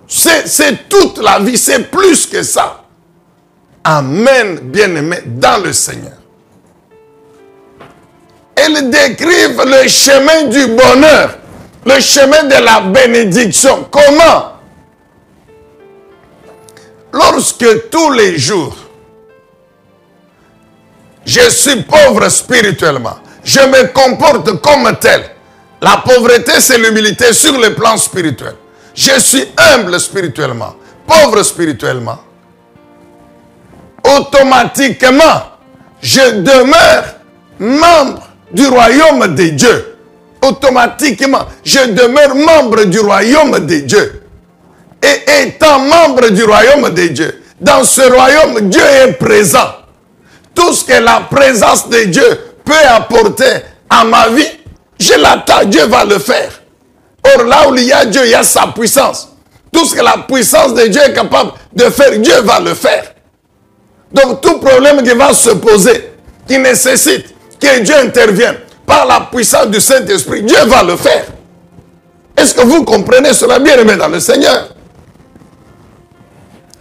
C'est toute la vie, c'est plus que ça. Amen, bien-aimés dans le Seigneur. Elles décrivent le chemin du bonheur, le chemin de la bénédiction. Comment? Lorsque tous les jours, je suis pauvre spirituellement, je me comporte comme tel. La pauvreté, c'est l'humilité sur le plan spirituel. Je suis humble spirituellement, pauvre spirituellement. Automatiquement, je demeure membre du royaume de Dieu. Automatiquement, je demeure membre du royaume de Dieu. Et étant membre du royaume de Dieu, dans ce royaume, Dieu est présent. Tout ce que la présence de Dieu peut apporter à ma vie, je l'attends, Dieu va le faire. Or, là où il y a Dieu, il y a sa puissance. Tout ce que la puissance de Dieu est capable de faire, Dieu va le faire. Donc, tout problème qui va se poser, qui nécessite que Dieu intervienne par la puissance du Saint-Esprit, Dieu va le faire. Est-ce que vous comprenez cela, bien-aimé dans le Seigneur?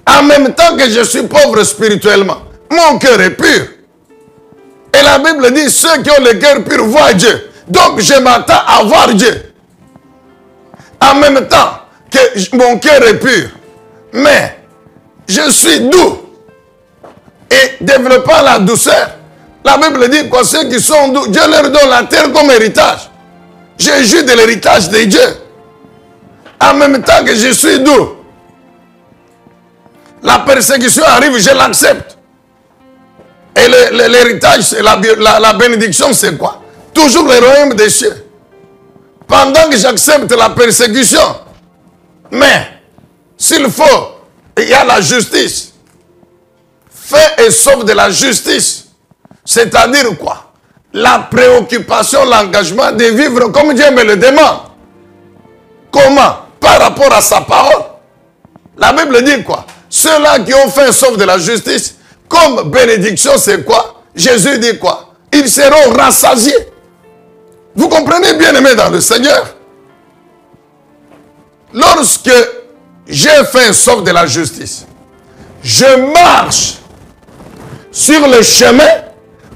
En même temps que je suis pauvre spirituellement, mon cœur est pur. Et la Bible dit, ceux qui ont le cœur pur voient Dieu. Donc, je m'attends à voir Dieu. En même temps que mon cœur est pur, mais je suis doux. Et développant la douceur, la Bible dit que ceux qui sont doux, Dieu leur donne la terre comme héritage. J'ai joué de l'héritage de Dieu. En même temps que je suis doux, la persécution arrive, je l'accepte. Et l'héritage, la bénédiction, c'est quoi? Toujours le royaume des cieux. Pendant que j'accepte la persécution, mais s'il faut, il y a la justice. Fait et sauf de la justice. C'est-à-dire quoi? La préoccupation, l'engagement de vivre comme Dieu me le demande. Comment? Par rapport à sa parole. La Bible dit quoi? Ceux-là qui ont fait sauf de la justice, comme bénédiction, c'est quoi? Jésus dit quoi? Ils seront rassasiés. Vous comprenez, bien-aimés dans le Seigneur? Lorsque j'ai fait sauf de la justice, je marche sur le chemin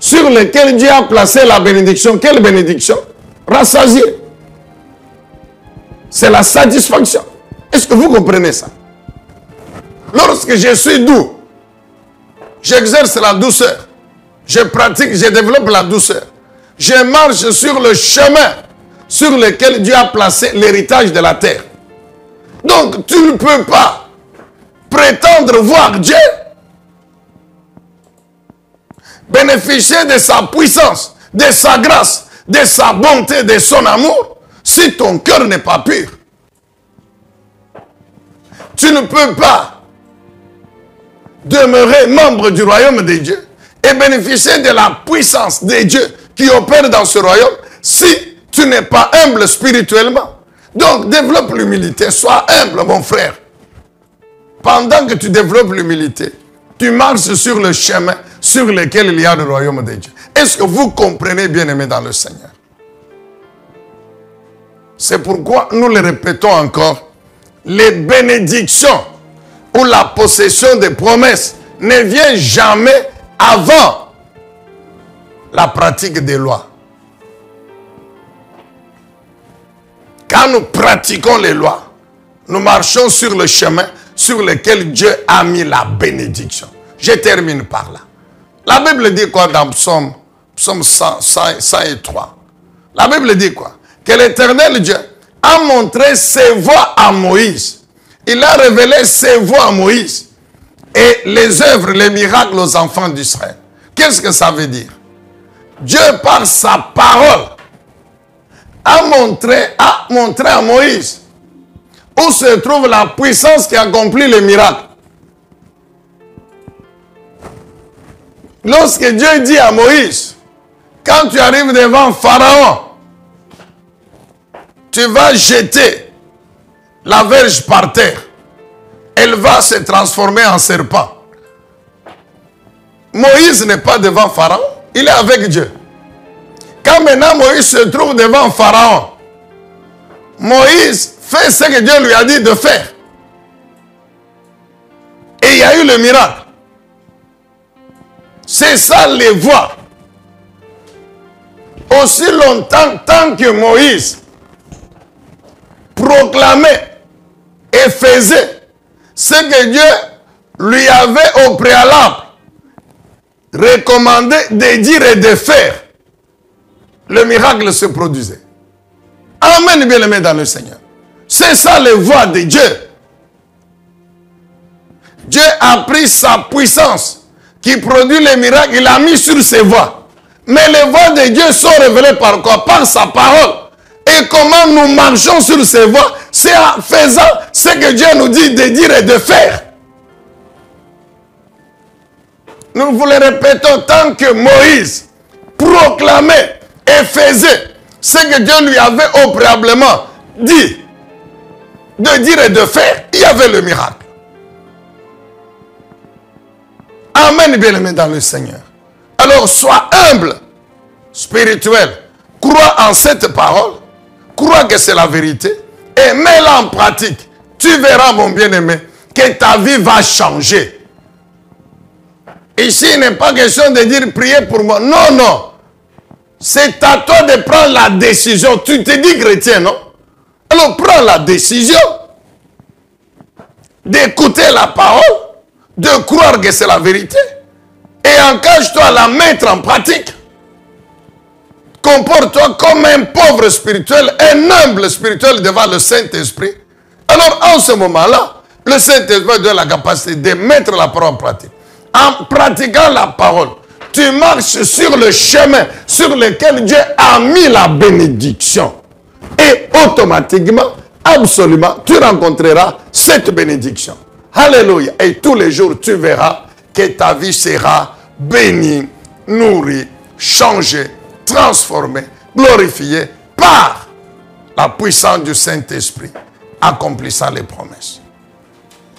sur lequel Dieu a placé la bénédiction. Quelle bénédiction? Rassasié. C'est la satisfaction. Est-ce que vous comprenez ça? Lorsque je suis doux, j'exerce la douceur. Je pratique, je développe la douceur. Je marche sur le chemin sur lequel Dieu a placé l'héritage de la terre. Donc, tu ne peux pas prétendre voir Dieu, bénéficier de sa puissance, de sa grâce, de sa bonté, de son amour, si ton cœur n'est pas pur. Tu ne peux pas demeurer membre du royaume de Dieu et bénéficier de la puissance de Dieu qui opère dans ce royaume si tu n'es pas humble spirituellement. Donc, développe l'humilité. Sois humble, mon frère. Pendant que tu développes l'humilité, tu marches sur le chemin sur lequel il y a le royaume de Dieu. Est-ce que vous comprenez, bien-aimés dans le Seigneur? C'est pourquoi nous le répétons encore. Les bénédictions ou la possession des promesses ne vient jamais avant la pratique des lois. Quand nous pratiquons les lois, nous marchons sur le chemin sur lequel Dieu a mis la bénédiction. Je termine par là. La Bible dit quoi dans Psaume 103? La Bible dit quoi? Que l'Éternel Dieu a montré ses voies à Moïse. Il a révélé ses voies à Moïse et les œuvres, les miracles aux enfants d'Israël. Qu'est-ce que ça veut dire? Dieu, par sa parole, a montré à Moïse où se trouve la puissance qui accomplit les miracles. Lorsque Dieu dit à Moïse, quand tu arrives devant Pharaon, tu vas jeter la verge par terre elle va se transformer en serpent. Moïse n'est pas devant Pharaon, il est avec Dieu. Quand maintenant Moïse se trouve devant Pharaon, Moïse fait ce que Dieu lui a dit de faire. Et il y a eu le miracle. C'est ça les voies. Aussi longtemps, tant que Moïse proclamait et faisait ce que Dieu lui avait au préalable recommandé de dire et de faire, le miracle se produisait. Amen, bien-aimés dans le Seigneur. C'est ça les voies de Dieu. Dieu a pris sa puissance qui produit les miracles, il l'a mis sur ses voies. Mais les voies de Dieu sont révélées par quoi? Par sa parole. Et comment nous marchons sur ces voies? C'est en faisant ce que Dieu nous dit de dire et de faire. Nous vous le répétons, tant que Moïse proclamait et faisait ce que Dieu lui avait au préalablement dit de dire et de faire, il y avait le miracle. Amen, bien-aimés dans le Seigneur. Alors, sois humble, spirituel. Crois en cette parole. Crois que c'est la vérité. Et mets-la en pratique. Tu verras, mon bien-aimé, que ta vie va changer. Ici, il n'est pas question de dire priez pour moi. Non, non. C'est à toi de prendre la décision. Tu te dis chrétien, non? Alors, prends la décision d'écouter la parole, de croire que c'est la vérité, et engage-toi à la mettre en pratique. Comporte-toi comme un pauvre spirituel, un humble spirituel devant le Saint-Esprit. Alors, en ce moment-là, le Saint-Esprit a la capacité de mettre la parole en pratique. En pratiquant la parole, tu marches sur le chemin sur lequel Dieu a mis la bénédiction. Et automatiquement, absolument, tu rencontreras cette bénédiction. Alléluia. Et tous les jours, tu verras que ta vie sera bénie, nourrie, changée, transformée, glorifiée par la puissance du Saint-Esprit, accomplissant les promesses.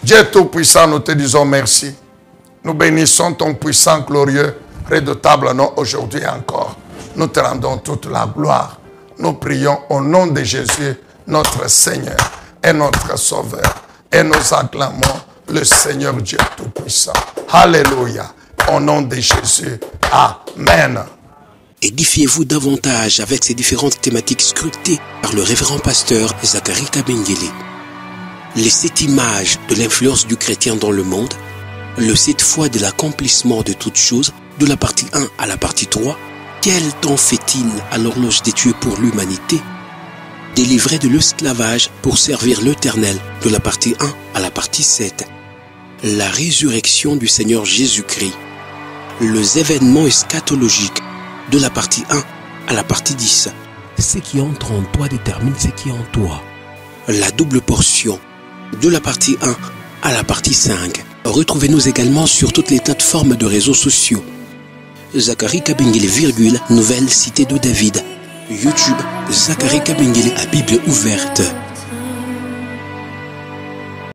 Dieu Tout-Puissant, nous te disons merci. Nous bénissons ton puissant, glorieux, redoutable nom aujourd'hui encore. Nous te rendons toute la gloire. Nous prions au nom de Jésus, notre Seigneur et notre Sauveur. Et nous acclamons le Seigneur Dieu Tout-Puissant. Alléluia. Au nom de Jésus. Amen. Édifiez-vous davantage avec ces différentes thématiques scrutées par le révérend pasteur Zacharie Kabengele. Les 7 images de l'influence du chrétien dans le monde, le 7 fois de l'accomplissement de toutes choses, de la partie 1 à la partie 3, quel temps fait-il à l'horloge de Dieu pour l'humanité? Délivré de l'esclavage pour servir l'Éternel, de la partie 1 à la partie 7. La résurrection du Seigneur Jésus-Christ. Les événements eschatologiques, de la partie 1 à la partie 10. Ce qui entre en toi détermine ce qui est en toi. La double portion, de la partie 1 à la partie 5. Retrouvez-nous également sur toutes les plateformes de réseaux sociaux. Zacharie Kabengele, Nouvelle Cité de David. YouTube, Zacharie Kabengele à Bible ouverte.